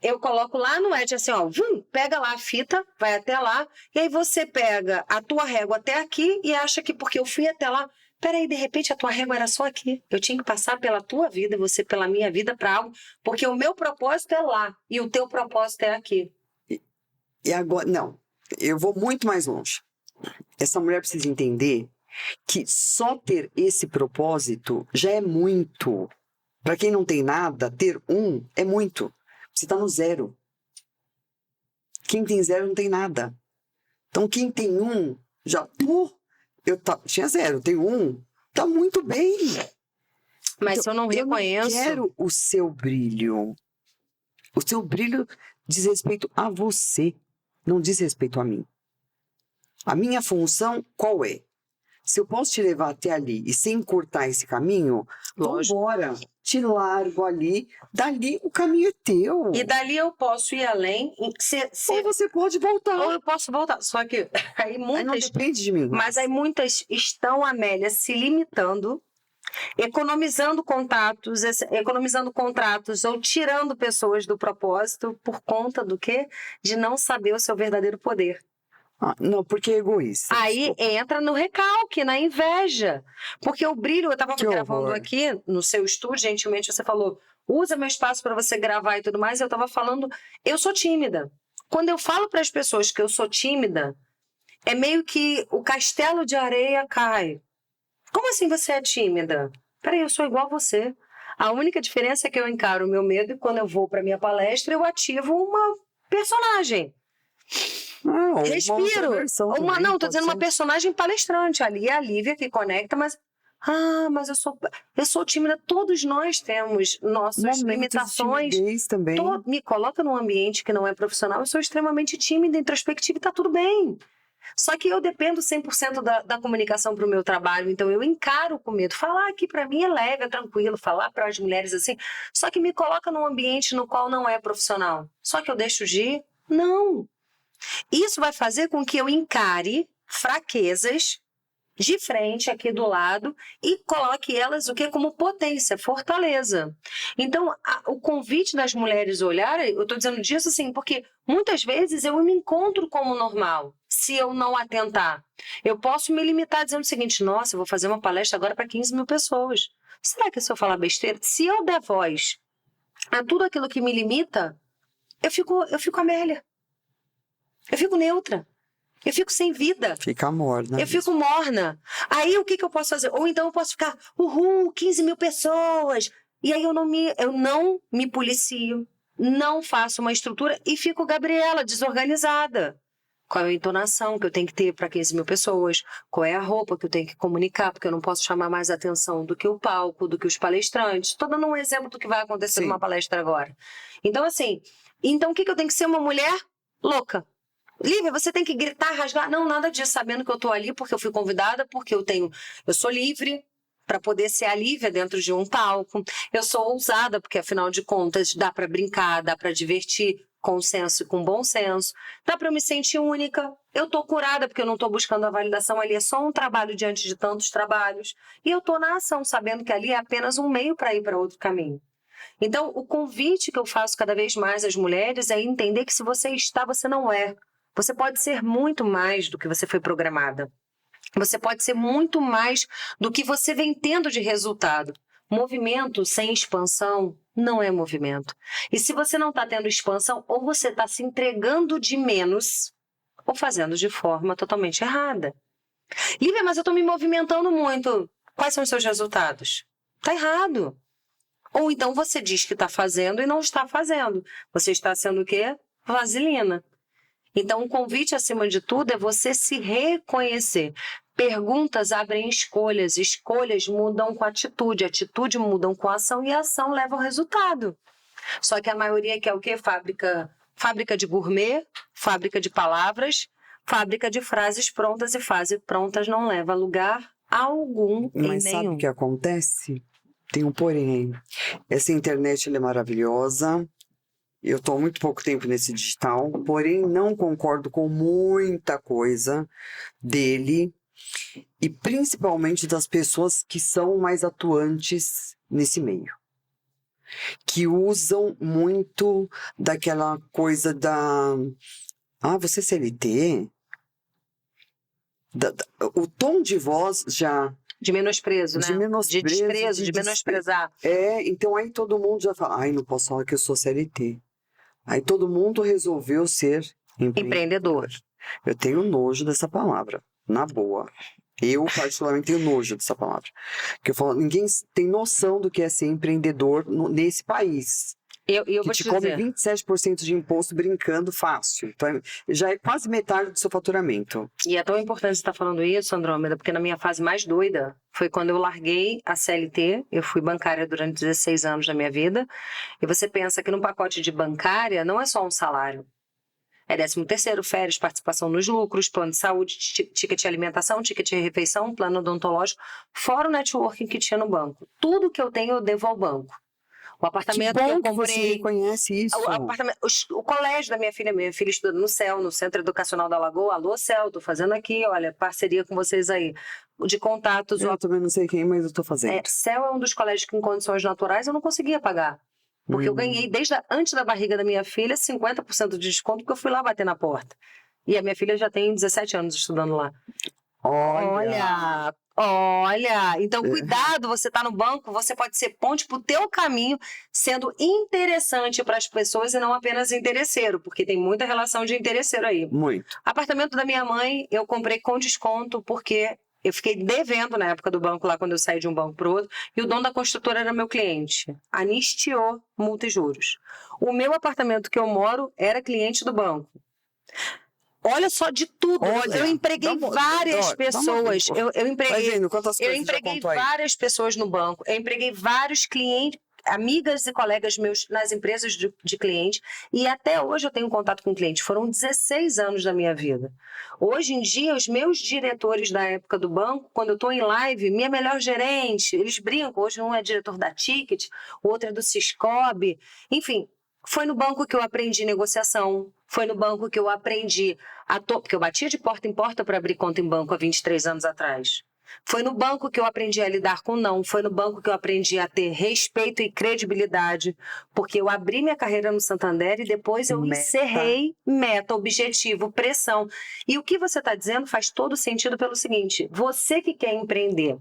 eu coloco lá no Ed assim, ó, pega lá a fita, vai até lá, e aí você pega a tua régua até aqui e acha que porque eu fui até lá, peraí, de repente a tua régua era só aqui. Eu tinha que passar pela tua vida e você pela minha vida para algo, porque o meu propósito é lá e o teu propósito é aqui. E agora, não, eu vou muito mais longe. Essa mulher precisa entender que só ter esse propósito já é muito. Para quem não tem nada, ter um é muito. Você está no zero. Quem tem zero não tem nada. Então, quem tem um, já... tinha zero, tenho um. Tá muito bem. Mas Então, se eu não reconheço... Eu não quero o seu brilho. O seu brilho diz respeito a você, não diz respeito a mim. A minha função, qual é? Se eu posso te levar até ali e sem cortar esse caminho, vamos embora. Te largo ali, dali o caminho é teu. E dali eu posso ir além. Ou você pode voltar. Ou eu posso voltar. Só que aí muitas... Aí não depende de mim. Mas aí muitas estão, Amélia, se limitando, economizando contratos ou tirando pessoas do propósito por conta do quê? De não saber o seu verdadeiro poder. Não, porque é egoísta. Aí entra no recalque, na inveja. Porque o brilho, eu estava gravando horror. aqui no seu estúdio, gentilmente você falou, usa meu espaço para você gravar e tudo mais, eu estava falando, eu sou tímida. Quando eu falo para as pessoas que eu sou tímida, é meio que o castelo de areia cai. Como assim você é tímida? Peraí, eu sou igual a você. A única diferença é que eu encaro o meu medo e quando eu vou para minha palestra, eu ativo uma personagem. Ou Respiro. Também, Não, tô dizendo ser. uma personagem palestrante. Ali é a Lívia que conecta, mas... mas eu sou tímida. Todos nós temos nossas limitações. Também. Me coloca num ambiente que não é profissional, eu sou extremamente tímida, introspectiva e tá tudo bem. Só que eu dependo 100% da comunicação para o meu trabalho, então eu encaro com medo. Falar aqui para mim é leve, é tranquilo, falar para as mulheres assim, só que me coloca num ambiente no qual não é profissional. Só que eu deixo de ir? Não. Isso vai fazer com que eu encare fraquezas de frente, aqui do lado, e coloque elas o quê? Como potência, fortaleza. Então, o convite das mulheres olharem, eu estou dizendo disso assim, porque muitas vezes eu me encontro como normal, se eu não atentar. Eu posso me limitar dizendo o seguinte, nossa, eu vou fazer uma palestra agora para 15 mil pessoas. Será que se eu falar besteira? Se eu der voz a tudo aquilo que me limita, eu fico Amélia. Eu fico neutra. Eu fico sem vida. Fica morna. Eu fico morna. Aí o que eu posso fazer? Ou então eu posso ficar, 15 mil pessoas. E aí eu não me policio, não faço uma estrutura e fico Gabriela, desorganizada. Qual é a entonação que eu tenho que ter para 15 mil pessoas? Qual é a roupa que eu tenho que comunicar? Porque eu não posso chamar mais atenção do que o palco, do que os palestrantes. Estou dando um exemplo do que vai acontecer numa palestra agora. Então, assim, o que eu tenho que ser? Uma mulher louca. Lívia, você tem que gritar, rasgar? Não, nada disso, sabendo que eu estou ali porque eu fui convidada, porque eu sou livre para poder ser a Lívia dentro de um palco. Eu sou ousada, porque afinal de contas dá para brincar, dá para divertir com senso e com bom senso. Dá para eu me sentir única. Eu estou curada porque eu não estou buscando a validação, ali é só um trabalho diante de tantos trabalhos. E eu estou na ação, sabendo que ali é apenas um meio para ir para outro caminho. Então, o convite que eu faço cada vez mais às mulheres é entender que se você está, você não é. Você pode ser muito mais do que você foi programada. Você pode ser muito mais do que você vem tendo de resultado. Movimento sem expansão não é movimento. E se você não está tendo expansão, ou você está se entregando de menos, ou fazendo de forma totalmente errada. Lívia, mas eu estou me movimentando muito. Quais são os seus resultados? Está errado. Ou então você diz que está fazendo e não está fazendo. Você está sendo o quê? Vaselina. Então, o convite, acima de tudo, é você se reconhecer. Perguntas abrem escolhas, escolhas mudam com atitude mudam com ação e a ação leva ao resultado. Só que a maioria quer o quê? Fábrica de gourmet, fábrica de palavras, fábrica de frases prontas, e frases prontas não leva a lugar algum. Mas sabe o que acontece? Tem um porém aí. Essa internet ela é maravilhosa. Eu estou há muito pouco tempo nesse digital, porém não concordo com muita coisa dele e principalmente das pessoas que são mais atuantes nesse meio. Que usam muito daquela coisa da... você é CLT? O tom de voz já... De menosprezo, né? De desprezo, de menosprezar. Então aí todo mundo já fala, não posso falar que eu sou CLT. Aí todo mundo resolveu ser empreendedor. Eu tenho nojo dessa palavra, na boa. Eu, particularmente, tenho nojo dessa palavra. Que eu falo, ninguém tem noção do que é ser empreendedor nesse país. Eu que vou te te come dizer. 27% de imposto brincando fácil. Então, já é quase metade do seu faturamento. E é tão importante você estar falando isso, Andrômeda, porque na minha fase mais doida foi quando eu larguei a CLT. Eu fui bancária durante 16 anos da minha vida. E você pensa que no pacote de bancária não é só um salário. É 13º, férias, participação nos lucros, plano de saúde, ticket de alimentação, ticket de refeição, plano odontológico, fora o networking que tinha no banco. Tudo que eu tenho eu devo ao banco. O apartamento que eu comprei. Você reconhece isso. O colégio da minha filha estuda no CEL, no Centro Educacional da Lagoa. Alô, CEL, tô fazendo aqui, olha, parceria com vocês aí. De contatos. Eu também não sei quem, mas eu tô fazendo. CEL é um dos colégios que, em condições naturais, eu não conseguia pagar. Porque eu ganhei, desde antes da barriga da minha filha, 50% de desconto, porque eu fui lá bater na porta. E a minha filha já tem 17 anos estudando lá. Olha! Então, cuidado, você está no banco, você pode ser ponte para o teu caminho, sendo interessante para as pessoas e não apenas interesseiro, porque tem muita relação de interesseiro aí. Muito. Apartamento da minha mãe, eu comprei com desconto, porque Eu fiquei devendo na época do banco, lá quando eu saí de um banco para o outro, e o dono da construtora era meu cliente. Anistiou multa e juros. O meu apartamento que eu moro era cliente do banco. Olha só de tudo. Olha, Eu empreguei várias pessoas. Eu Vai empreguei, vendo quantas eu coisas já empreguei contou aí. várias pessoas no banco. Eu empreguei vários clientes, amigas e colegas meus nas empresas de cliente. E até hoje eu tenho contato com cliente. Foram 16 anos da minha vida. Hoje em dia, os meus diretores da época do banco, quando eu estou em live, minha melhor gerente, eles brincam. Hoje um é diretor da Ticket, o outro é do Siscob. Enfim, foi no banco que eu aprendi negociação. Foi no banco que eu aprendi porque eu batia de porta em porta para abrir conta em banco há 23 anos atrás. Foi no banco que eu aprendi a lidar com não. Foi no banco que eu aprendi a ter respeito e credibilidade. Porque eu abri minha carreira no Santander e depois eu encerrei meta, objetivo, pressão. E o que você está dizendo faz todo sentido pelo seguinte: você que quer empreender,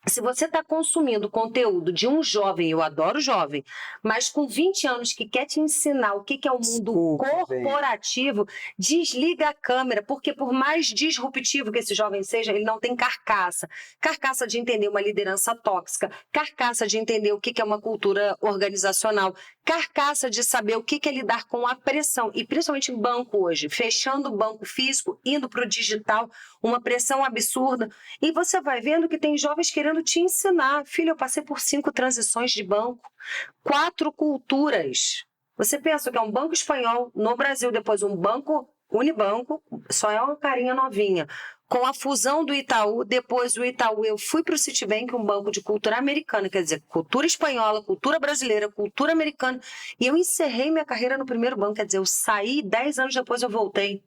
se você está consumindo conteúdo de um jovem, eu adoro jovem, mas com 20 anos que quer te ensinar o que é o mundo corporativo, desliga a câmera, porque por mais disruptivo que esse jovem seja, ele não tem carcaça. Carcaça de entender uma liderança tóxica, carcaça de entender o que é uma cultura organizacional, carcaça de saber o que é lidar com a pressão, e principalmente em banco hoje, fechando o banco físico, indo para o digital, uma pressão absurda, e você vai vendo que tem jovens querendo te ensinar. Filho, eu passei por 5 transições de banco, 4 culturas. Você pensa que é um banco espanhol no Brasil, depois um banco Unibanco, só é uma carinha novinha. Com a fusão do Itaú, depois do Itaú eu fui para o Citibank, um banco de cultura americana, quer dizer, cultura espanhola, cultura brasileira, cultura americana, e eu encerrei minha carreira no primeiro banco, quer dizer, eu saí, 10 anos depois eu voltei.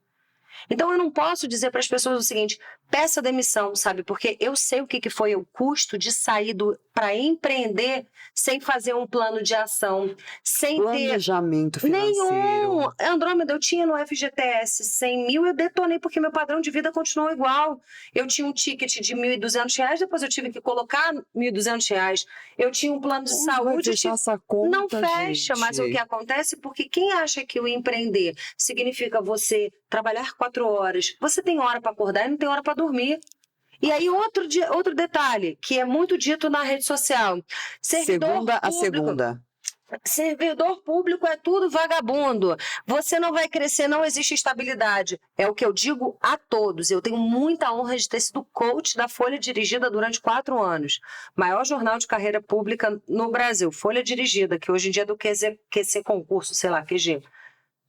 Então eu não posso dizer para as pessoas o seguinte: peça demissão, sabe? Porque eu sei o que foi o custo de sair para empreender sem fazer um plano de ação, sem planejamento ter financeiro. nenhum. Andrômeda, eu tinha no FGTS 100 mil, eu detonei porque meu padrão de vida continuou igual. Eu tinha um ticket de R$1.200, depois eu tive que colocar R$1.200. Eu tinha um plano de saúde. Vai fechar essa conta, não fecha, gente. mas o que acontece? Porque quem acha que o empreender significa você trabalhar 4 horas, você tem hora para acordar e não tem hora para dormir. E aí outro detalhe, que é muito dito na rede social. Segunda a segunda. Servidor público é tudo vagabundo. Você não vai crescer, não existe estabilidade. É o que eu digo a todos. Eu tenho muita honra de ter sido coach da Folha Dirigida durante 4 anos. Maior jornal de carreira pública no Brasil. Folha Dirigida, que hoje em dia é do QC Concurso, sei lá, QG.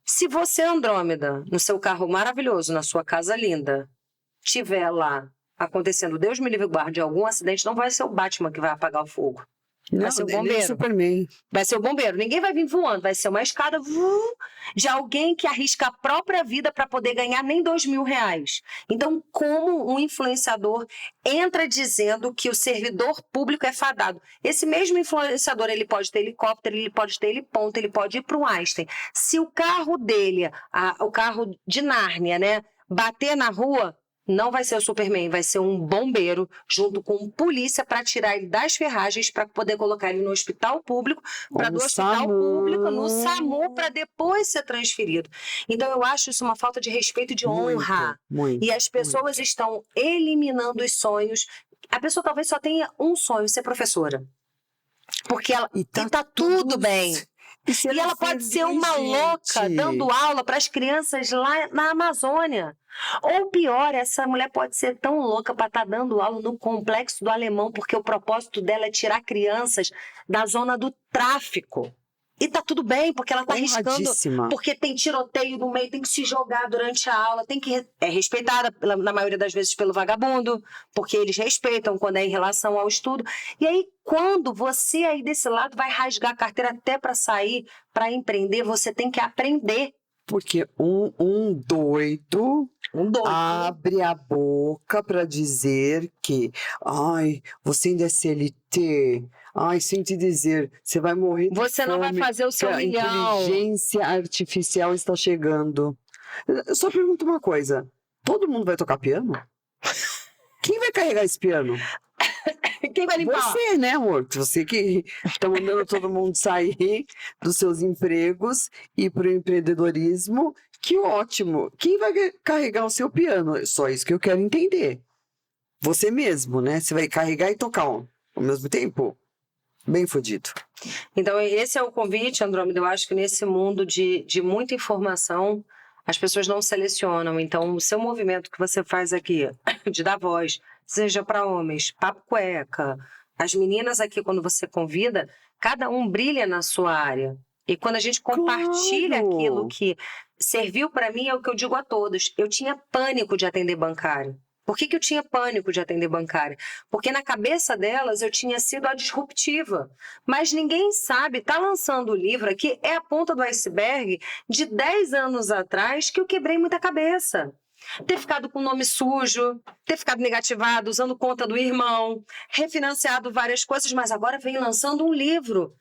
Se você, Andrômeda, no seu carro maravilhoso, na sua casa linda, tiver lá acontecendo, Deus me livre e guarde, algum acidente, não vai ser o Batman que vai apagar o fogo. Vai ser o bombeiro. Superman. Vai ser o bombeiro. Ninguém vai vir voando. Vai ser uma escada de alguém que arrisca a própria vida para poder ganhar nem R$2.000. Então, como um influenciador entra dizendo que o servidor público é fadado? Esse mesmo influenciador, ele pode ter helicóptero, ele pode ter heliponto, ele pode ir para o Einstein. Se o carro dele, o carro de Nárnia, né, bater na rua, não vai ser o Superman, vai ser um bombeiro junto com polícia para tirar ele das ferragens, para poder colocar ele no hospital público, para do hospital público no SAMU, para depois ser transferido. Então eu acho isso uma falta de respeito e de honra. Muito, e as pessoas estão eliminando os sonhos. A pessoa talvez só tenha um sonho, ser professora. Porque ela tá tudo bem. E ela pode ser uma louca dando aula para as crianças lá na Amazônia. Ou pior, essa mulher pode ser tão louca para estar dando aula no Complexo do Alemão, porque o propósito dela é tirar crianças da zona do tráfico. E tá tudo bem, porque ela tá arriscando, porque tem tiroteio no meio, tem que se jogar durante a aula, é respeitada na maioria das vezes pelo vagabundo, porque eles respeitam quando é em relação ao estudo. E aí, quando você aí desse lado vai rasgar a carteira até para sair, para empreender, você tem que aprender. Porque um doido abre a boca para dizer que, ai, você ainda é CLT, ai, sem te dizer, você vai morrer de Você fome, não vai fazer o seu milhão. A inteligência artificial está chegando. Eu só pergunto uma coisa, todo mundo vai tocar piano? Quem vai carregar esse piano? Quem vai limpar? Você, né, amor? Você que está mandando todo mundo sair dos seus empregos e para o empreendedorismo. Que ótimo! Quem vai carregar o seu piano? É só isso que eu quero entender. você mesmo, né? Você vai carregar e tocar ao mesmo tempo. Bem fodido. Então, esse é o convite, Andrômeda. Eu acho que nesse mundo de muita informação, as pessoas não selecionam. Então, o seu movimento que você faz aqui, de dar voz, seja para homens, papo cueca, as meninas aqui, quando você convida, cada um brilha na sua área. E quando a gente compartilha Claro. aquilo que serviu para mim, é o que eu digo a todos. Eu tinha pânico de atender bancário. Por que eu tinha pânico de atender bancário? Porque na cabeça delas eu tinha sido a disruptiva. Mas ninguém sabe, está lançando o livro aqui, é a ponta do iceberg de 10 anos atrás que eu quebrei muita cabeça. Ter ficado com nome sujo, ter ficado negativado, usando conta do irmão, refinanciado várias coisas, mas agora vem lançando um livro.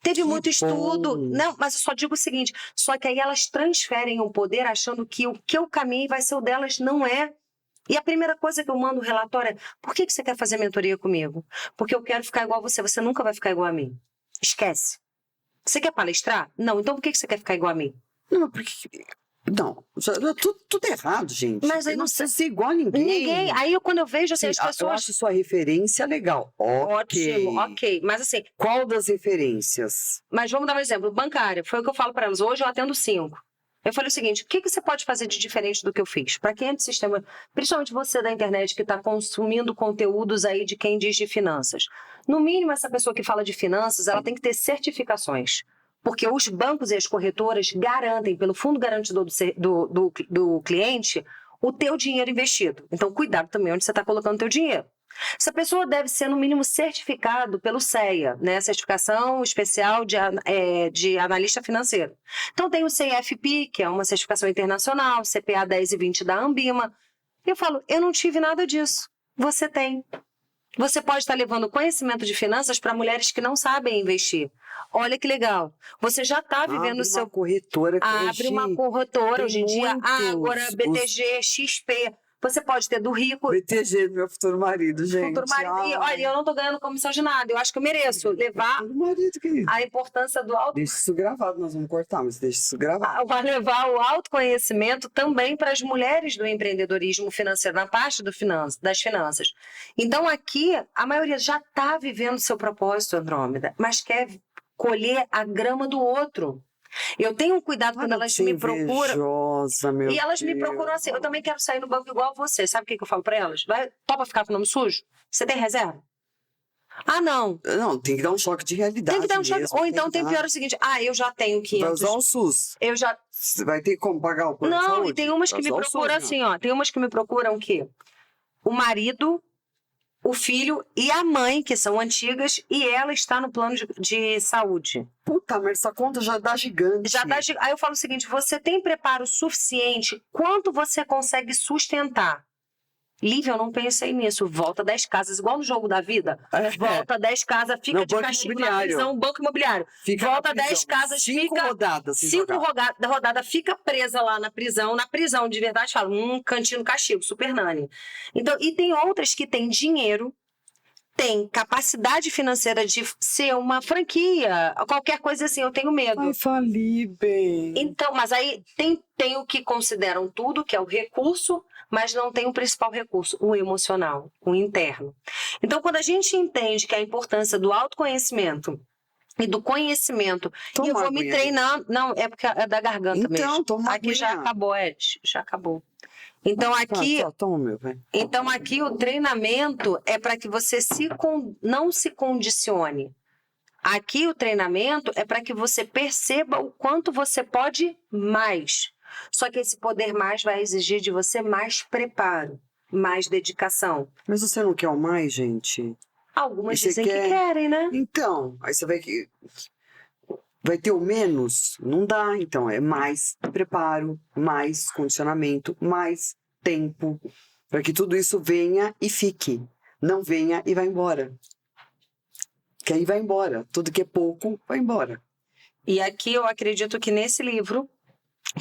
Teve Que muito estudo. bom. Não, mas eu só digo o seguinte, só que aí elas transferem o poder achando que o que eu caminhei vai ser o delas, não é. E a primeira coisa que eu mando o relatório é: por que você quer fazer mentoria comigo? Porque eu quero ficar igual a você. Você nunca vai ficar igual a mim. Esquece. Você quer palestrar? Não. Então por que você quer ficar igual a mim? Não, porque... Não, tudo errado, gente. Mas aí Eu não não precisa ser igual a ninguém. Ninguém. Aí quando eu vejo assim, as Eu pessoas... acho sua referência legal. Ótimo, ok. Mas assim, Qual das referências? mas vamos dar um exemplo. Bancária, foi o que eu falo para elas. Hoje eu atendo 5. Eu falei o seguinte: o que você pode fazer de diferente do que eu fiz? Para quem é de sistema, principalmente você da internet que está consumindo conteúdos aí de quem diz de finanças. No mínimo, essa pessoa que fala de finanças, ela tem que ter certificações. Porque os bancos e as corretoras garantem, pelo fundo garantidor do cliente, o teu dinheiro investido. Então, cuidado também onde você está colocando o teu dinheiro. Essa pessoa deve ser, no mínimo, certificado pelo CEA, né? Certificação Especial de Analista Financeiro. Então, tem o CFP, que é uma certificação internacional, CPA 10 e 20 da Anbima. E eu falo, eu não tive nada disso. Você tem. Você pode estar levando conhecimento de finanças para mulheres que não sabem investir. Olha que legal. Você já está vivendo o seu... Uma corretora que Abre uma corretora hoje em dia, Ágora, BTG, XP. Você pode ter do rico... BTG, meu futuro marido, gente. Futuro marido. E, olha, eu não estou ganhando comissão de nada. Eu acho que eu mereço levar Futuro marido, querido. a importância do auto... Deixa isso gravado, nós vamos cortar, mas deixa isso gravado. Vai levar o autoconhecimento também para as mulheres do empreendedorismo financeiro, na parte das finanças. Então, aqui, a maioria já está vivendo seu propósito, Andrômeda, mas quer colher a grama do outro. Eu tenho um cuidado quando elas me procuram. Meu E elas me Deus. procuram assim: eu também quero sair no banco igual a você. Sabe o que eu falo para elas? Topa ficar com o nome sujo? Você tem reserva? Ah, não. Não, tem que dar um choque de realidade. Tem que dar um choque. mesmo, Ou então tem pior o seguinte: eu já tenho 500. Vai usar o SUS. Eu já... Você vai ter como pagar o plano de Não, saúde? e tem umas que me procuram assim, ó. Tem umas que me procuram que o marido, o filho e a mãe, que são antigas, e ela está no plano de saúde. Puta, mas essa conta já dá gigante. Aí eu falo o seguinte: você tem preparo suficiente? Quanto você consegue sustentar? Lívia, eu não pensei nisso. Volta 10 casas, igual no jogo da vida. Volta 10 casas, fica de castigo na prisão, banco imobiliário. Volta 10 casas, cinco rodadas. 5 rodadas, fica presa lá na prisão de verdade, fala, cantinho castigo, super nani. Então, e tem outras que têm dinheiro, tem capacidade financeira de ser uma franquia, qualquer coisa assim, eu tenho medo. Vai falir, bem. Então, mas aí tem o que consideram tudo, que é o recurso, mas não tem o principal recurso, o emocional, o interno. Então, quando a gente entende que a importância do autoconhecimento e do conhecimento, e eu vou me treinar... Não, é porque é da garganta mesmo. Então, toma aqui já acabou, Ed, já acabou. Então, toma, meu velho. Então, aqui o treinamento é para que você não se condicione. Aqui o treinamento é para que você perceba o quanto você pode mais. Só que esse poder mais vai exigir de você mais preparo, mais dedicação. Mas você não quer o mais, gente? Algumas dizem que querem, né? Então, aí você vai ter o menos? Não dá, então. É mais preparo, mais condicionamento, mais tempo, para que tudo isso venha e fique. Não venha e vá embora. Que aí vai embora. Tudo que é pouco, vai embora. E aqui eu acredito que nesse livro,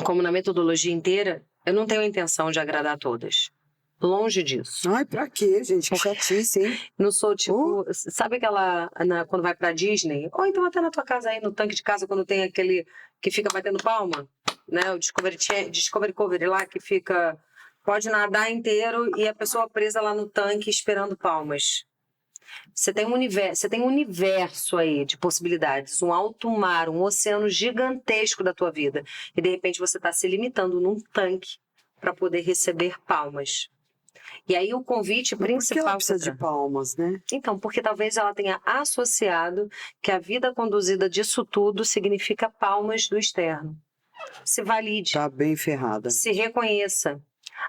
como na metodologia inteira, eu não tenho a intenção de agradar a todas. Longe disso. Ai, pra quê, gente? Que chatice, hein? Não sou tipo... Sabe aquela... quando vai pra Disney? Ou então até na tua casa aí, no tanque de casa, quando tem aquele que fica batendo palma, né? O Discovery Cover lá, que fica Pode nadar inteiro e a pessoa presa lá no tanque esperando palmas. Você tem um universo aí de possibilidades, um alto mar, um oceano gigantesco da tua vida. E de repente você está se limitando num tanque para poder receber palmas. E aí o convite Por que principal... ela precisa de palmas, né? Então, porque talvez ela tenha associado que a vida conduzida disso tudo significa palmas do externo. Se valide. Tá bem ferrada. Se reconheça.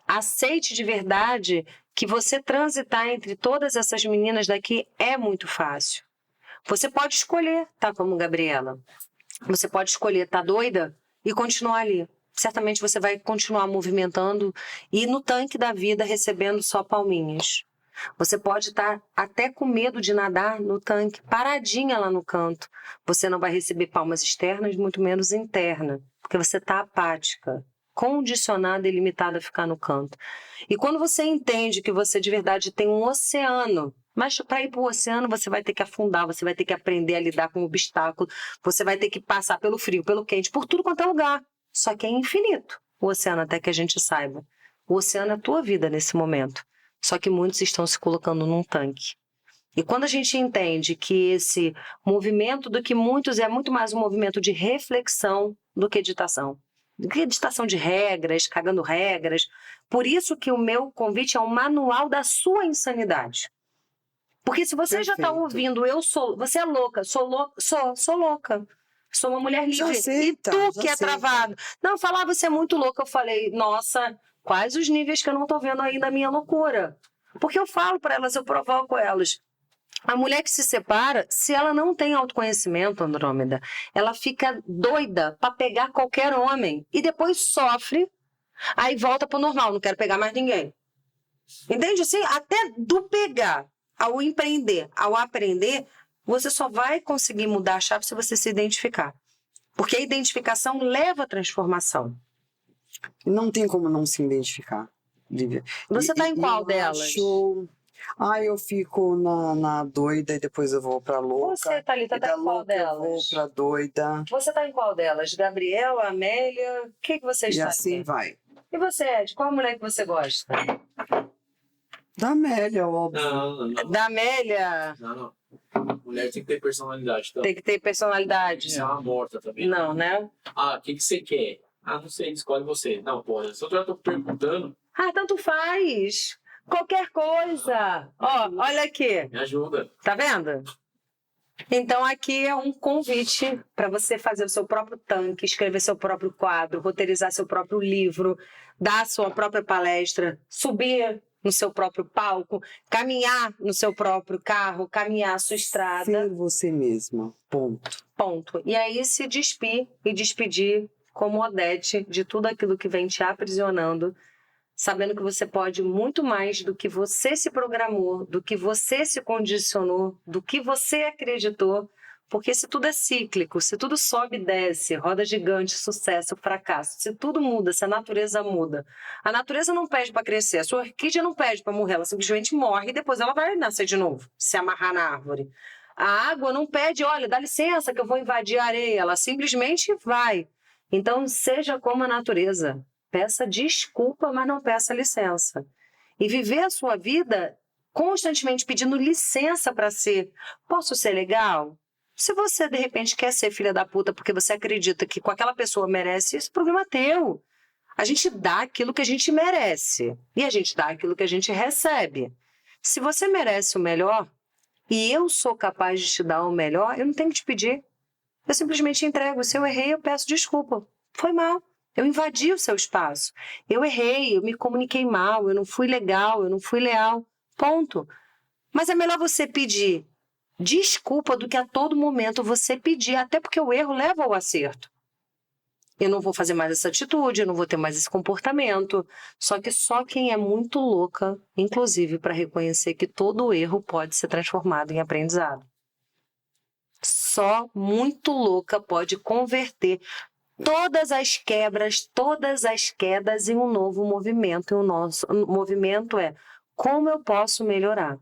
Aceite de verdade que você transitar entre todas essas meninas daqui é muito fácil. Você pode escolher estar como Gabriela. Você pode escolher estar doida e continuar ali. Certamente você vai continuar movimentando e no tanque da vida recebendo só palminhas. Você pode estar até com medo de nadar no tanque, paradinha lá no canto. Você não vai receber palmas externas, muito menos interna, porque você está apática, condicionada e limitada a ficar no canto. E quando você entende que você de verdade tem um oceano, mas para ir para o oceano você vai ter que afundar, você vai ter que aprender a lidar com o obstáculo, você vai ter que passar pelo frio, pelo quente, por tudo quanto é lugar. Só que é infinito o oceano, até que a gente saiba. O oceano é a tua vida nesse momento. Só que muitos estão se colocando num tanque. E quando a gente entende que esse movimento do que muitos é muito mais um movimento de reflexão do que ditação. Do que ditação de regras, cagando regras. Por isso que o meu convite é um manual da sua insanidade. Porque se você já está ouvindo, você é louca, sou louca. Sou uma mulher livre. Aceita, e tu que é travado. Não, falar você é muito louca. Eu falei, nossa, quais os níveis que eu não estou vendo aí da minha loucura? Porque eu falo para elas, eu provoco elas. A mulher que se separa, se ela não tem autoconhecimento, Andrômeda, ela fica doida para pegar qualquer homem. E depois sofre, aí volta pro normal, não quero pegar mais ninguém. Entende assim? Até do pegar, ao empreender, ao aprender, você só vai conseguir mudar a chave se você se identificar. Porque a identificação leva à transformação. Não tem como não se identificar, Lívia. Você está em qual delas? Eu fico na doida e depois eu vou pra louca. Você, Thalita, tá em qual delas? Eu vou pra doida. Você tá em qual delas? Gabriela, Amélia? O que você está E assim aqui? vai. E você, Ed? Qual mulher que você gosta? Da Amélia, óbvio. Não. Da Amélia? Não. Mulher tem que ter personalidade. Então. Tem que ter personalidade. Isso é uma morta também. Não, né? O que você quer? Não sei, escolhe você. Não, porra, se eu já tô perguntando... Tanto faz. Qualquer coisa. Ó, olha aqui. Me ajuda. Tá vendo? Então aqui é um convite para você fazer o seu próprio tanque, escrever seu próprio quadro, roteirizar seu próprio livro, dar a sua própria palestra, subir no seu próprio palco, caminhar no seu próprio carro, caminhar a sua estrada. Ser você mesma. Ponto. E aí se despir e despedir como Odete de tudo aquilo que vem te aprisionando, sabendo que você pode muito mais do que você se programou, do que você se condicionou, do que você acreditou, porque se tudo é cíclico, se tudo sobe e desce, roda gigante, sucesso, fracasso, se tudo muda, se a natureza muda, a natureza não pede para crescer, a sua orquídea não pede para morrer, ela simplesmente morre e depois ela vai nascer de novo, se amarrar na árvore. A água não pede, olha, dá licença que eu vou invadir a areia, ela simplesmente vai. Então seja como a natureza. Peça desculpa, mas não peça licença. E viver a sua vida constantemente pedindo licença para ser. Posso ser legal? Se você, de repente, quer ser filha da puta porque você acredita que com aquela pessoa merece, esse problema é teu. A gente dá aquilo que a gente merece. E a gente dá aquilo que a gente recebe. Se você merece o melhor, e eu sou capaz de te dar o melhor, eu não tenho que te pedir. Eu simplesmente entrego. Se eu errei, eu peço desculpa. Foi mal. Eu invadi o seu espaço. Eu errei, eu me comuniquei mal, eu não fui legal, eu não fui leal. Ponto. Mas é melhor você pedir desculpa do que a todo momento você pedir, até porque o erro leva ao acerto. Eu não vou fazer mais essa atitude, eu não vou ter mais esse comportamento. Só que só quem é muito louca, inclusive para reconhecer que todo erro pode ser transformado em aprendizado. Só muito louca pode converter todas as quebras, todas as quedas em um novo movimento. E o nosso movimento é como eu posso melhorar.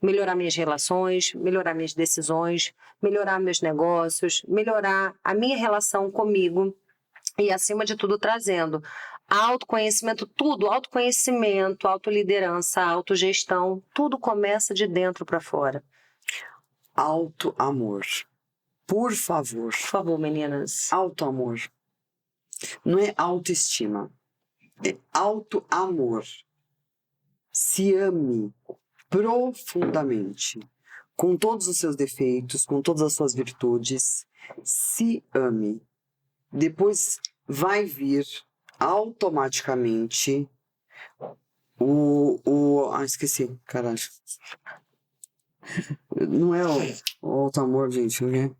Melhorar minhas relações, melhorar minhas decisões, melhorar meus negócios, melhorar a minha relação comigo e, acima de tudo, trazendo Autoconhecimento, tudo, autoconhecimento, autoliderança, autogestão, tudo começa de dentro para fora. Auto-amor. Por favor. Por favor, meninas. Auto-amor. Não é autoestima. É auto-amor. Se ame profundamente. Com todos os seus defeitos, com todas as suas virtudes. Se ame. Depois vai vir automaticamente esqueci, caralho. Não é o auto-amor, gente, não é?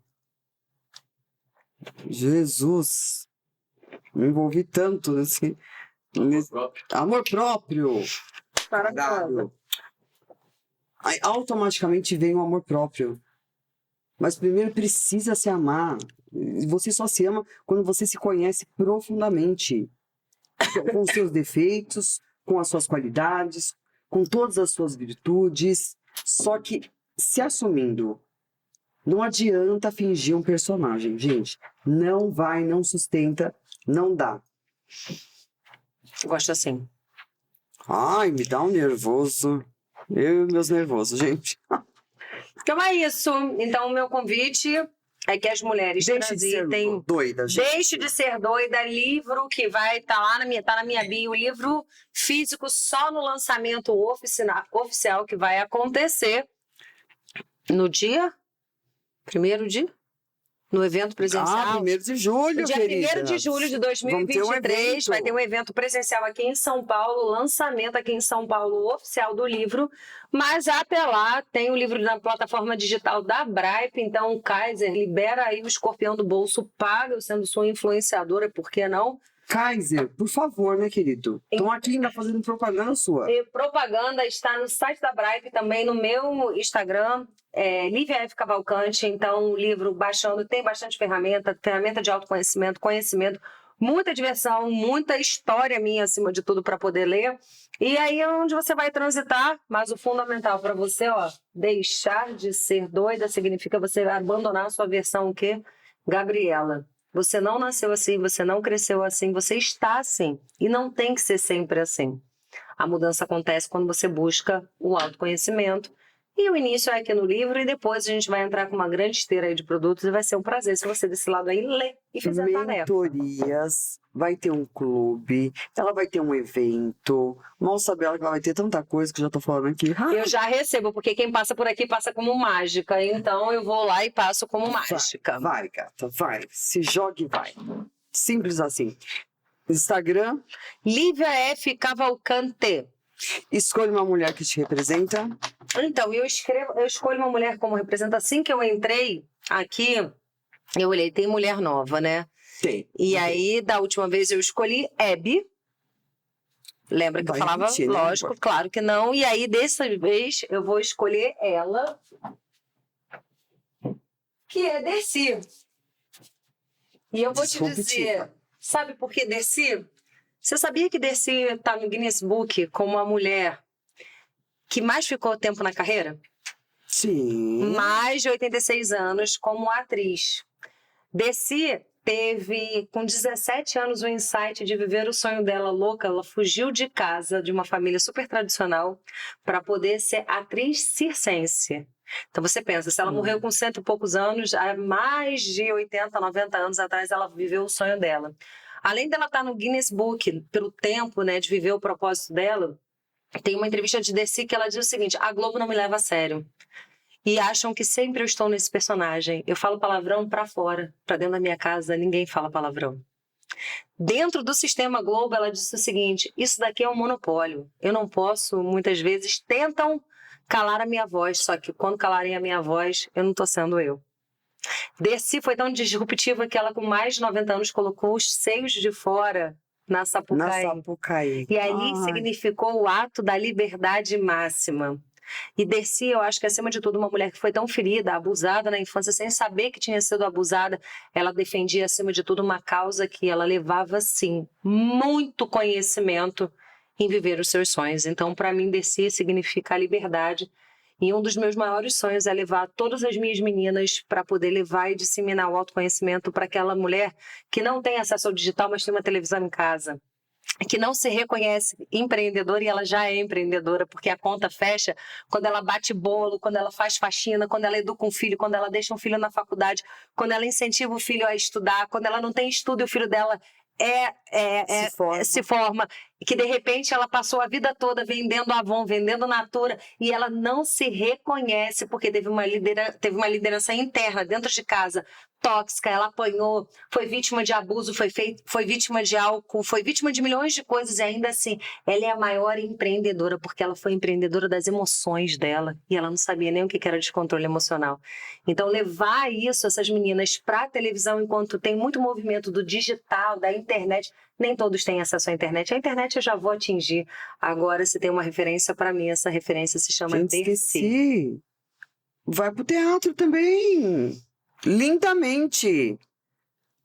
Jesus, me envolvi tanto nesse amor próprio. Caralho. Aí automaticamente vem o amor próprio. Mas primeiro precisa se amar. Você só se ama quando você se conhece profundamente. Com os seus defeitos, com as suas qualidades, com todas as suas virtudes. Só que se assumindo. Não adianta fingir um personagem, gente. Não vai, não sustenta, não dá. Gosto assim. Ai, me dá um nervoso. Eu e meus nervosos, gente. Então é isso. Então o meu convite é que as mulheres Deixe de ser doida, gente. Deixe de ser doida, livro que vai estar lá na minha bio, livro físico só no lançamento oficial que vai acontecer no dia 1º no evento presencial. 1º de julho, dia querida. 1º de julho de 2023 vai ter um evento presencial aqui em São Paulo, lançamento aqui em São Paulo oficial do livro, mas até lá tem o livro na plataforma digital da Bripe, então o Kaiser libera aí o escorpião do bolso, paga eu sendo sua influenciadora, por que não? Kaiser, por favor, né, querido? Estão aqui ainda fazendo propaganda sua. E propaganda está no site da Bripe, também no meu Instagram, Lívia F. Cavalcante. Então, o livro baixando, tem bastante ferramenta de autoconhecimento, conhecimento, muita diversão, muita história minha, acima de tudo, para poder ler. E aí é onde você vai transitar, mas o fundamental para você, deixar de ser doida significa você abandonar a sua versão, o quê? Gabriela. Você não nasceu assim, você não cresceu assim, você está assim. E não tem que ser sempre assim. A mudança acontece quando você busca o autoconhecimento. E o início é aqui no livro e depois a gente vai entrar com uma grande esteira aí de produtos e vai ser um prazer se você desse lado aí ler e fizer a tarefa. Mentorias, vai ter um clube, ela vai ter um evento. Mal sabe ela que ela vai ter tanta coisa que eu já tô falando aqui. Eu já recebo, porque quem passa por aqui passa como mágica. Então eu vou lá e passo como mágica. Vai, gata, vai. Se jogue e vai. Simples assim. Instagram. Lívia F. Cavalcante. Escolha uma mulher que te representa. Então, eu escolho uma mulher como representa. Assim que eu entrei aqui, eu olhei, tem mulher nova, né? Tem. E aí, da última vez eu escolhi Hebe. Lembra que eu falava? Repetir, né? Lógico, claro que não. E aí, dessa vez, eu vou escolher ela, que é Dercy. E eu vou te dizer, sabe por que Dercy? Você sabia que Dercy está no Guinness Book como a mulher que mais ficou tempo na carreira? Sim. Mais de 86 anos como atriz. Dercy teve, com 17 anos, o insight de viver o sonho dela louca. Ela fugiu de casa, de uma família super tradicional, para poder ser atriz circense. Então você pensa, se ela morreu com 100 e poucos anos, há mais de 80, 90 anos atrás, ela viveu o sonho dela. Além dela estar no Guinness Book, pelo tempo, né, de viver o propósito dela, tem uma entrevista de Dercy que ela diz o seguinte: a Globo não me leva a sério. E acham que sempre eu estou nesse personagem. Eu falo palavrão para fora, para dentro da minha casa, ninguém fala palavrão. Dentro do sistema Globo, ela disse o seguinte: isso daqui é um monopólio. Eu não posso, muitas vezes, tentam calar a minha voz, só que quando calarem a minha voz, eu não estou sendo eu. Dercy foi tão disruptiva que ela, com mais de 90 anos, colocou os seios de fora na Sapucaí. E ali significou o ato da liberdade máxima. E Dercy, eu acho que, acima de tudo, uma mulher que foi tão ferida, abusada na infância, sem saber que tinha sido abusada, ela defendia, acima de tudo, uma causa que ela levava, sim, muito conhecimento em viver os seus sonhos. Então, para mim, Dercy significa a liberdade. E um dos meus maiores sonhos é levar todas as minhas meninas para poder levar e disseminar o autoconhecimento para aquela mulher que não tem acesso ao digital, mas tem uma televisão em casa. que não se reconhece empreendedora e ela já é empreendedora, porque a conta fecha quando ela bate bolo, quando ela faz faxina, quando ela educa um filho, quando ela deixa um filho na faculdade, quando ela incentiva o filho a estudar, quando ela não tem estudo e o filho dela se forma, que de repente ela passou a vida toda vendendo Avon, vendendo Natura, e ela não se reconhece porque teve uma liderança interna dentro de casa tóxica, ela apanhou, foi vítima de abuso, foi vítima de álcool, foi vítima de milhões de coisas, e ainda assim ela é a maior empreendedora, porque ela foi empreendedora das emoções dela, e ela não sabia nem o que era descontrole emocional. Então levar isso, essas meninas, para a televisão, enquanto tem muito movimento do digital, da internet, nem todos têm acesso à internet. A internet eu já vou atingir. Agora, se tem uma referência para mim, essa referência se chama Gente, Dercy. esqueci. Vai pro teatro também. Lindamente.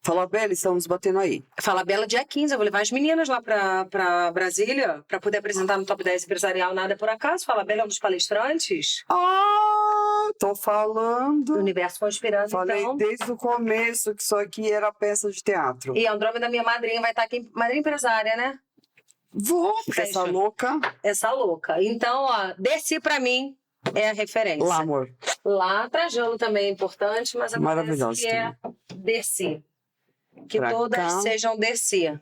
Fala, Bela, estamos batendo aí. Fala Bela, dia 15, eu vou levar as meninas lá pra Brasília para poder apresentar no Top 10 Empresarial Nada Por Acaso. Fala Bela é um dos palestrantes. Tô Do falando. Universo Conspirando, Falei então. desde o começo que isso aqui era peça de teatro. E a Andrômeda, minha madrinha, vai estar aqui. Madrinha empresária, né? Vou, porque essa Fecha. louca. Essa louca. Então, ó, Dercy pra mim é a referência. Lá, amor. Lá, Trajano também é importante, mas Maravilhosa acontece que é Dercy. Que Pra todas cá. sejam Dercy.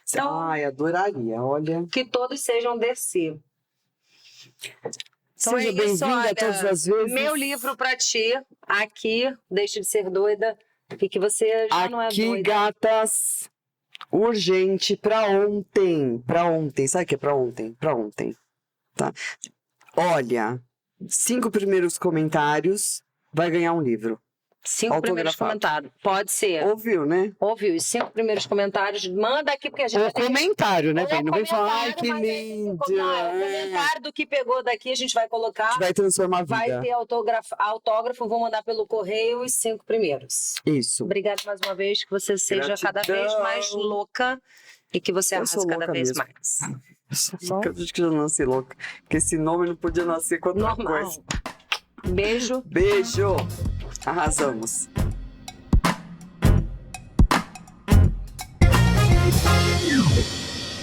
Então, Ai, adoraria, olha. que todos sejam Dercy. Então Seja é isso, bem-vinda olha, todas as vezes. Meu livro pra ti, aqui, Deixe de Ser Doida, e que você já não é Aqui, doida. gatas, urgente, pra ontem. Pra ontem, sabe o que é pra ontem? Pra ontem, tá? Olha, 5 primeiros comentários vai ganhar um livro. 5 primeiros autografado. comentários. Pode ser. Ouviu, né? Ouviu? Os 5 primeiros comentários, manda aqui, porque a gente Ou vai ter comentário, né, Ou velho? Não vem falar, ai, comentário, que mas aí tem lindo. que colocar. O comentário do que pegou daqui a gente vai A colocar. gente vai transformar a Vai vida. ter autógrafo, vou mandar pelo correio os 5 primeiros. Isso. Obrigada mais uma vez, que você seja cada vez Gratidão. mais louca e que você Eu arrase sou cada louca vez mesmo. mais. Eu sou Bom. louca, acho que eu já nasci louca. Porque esse nome não podia nascer com outra Normal. coisa. Beijo. Beijo. Arrasamos.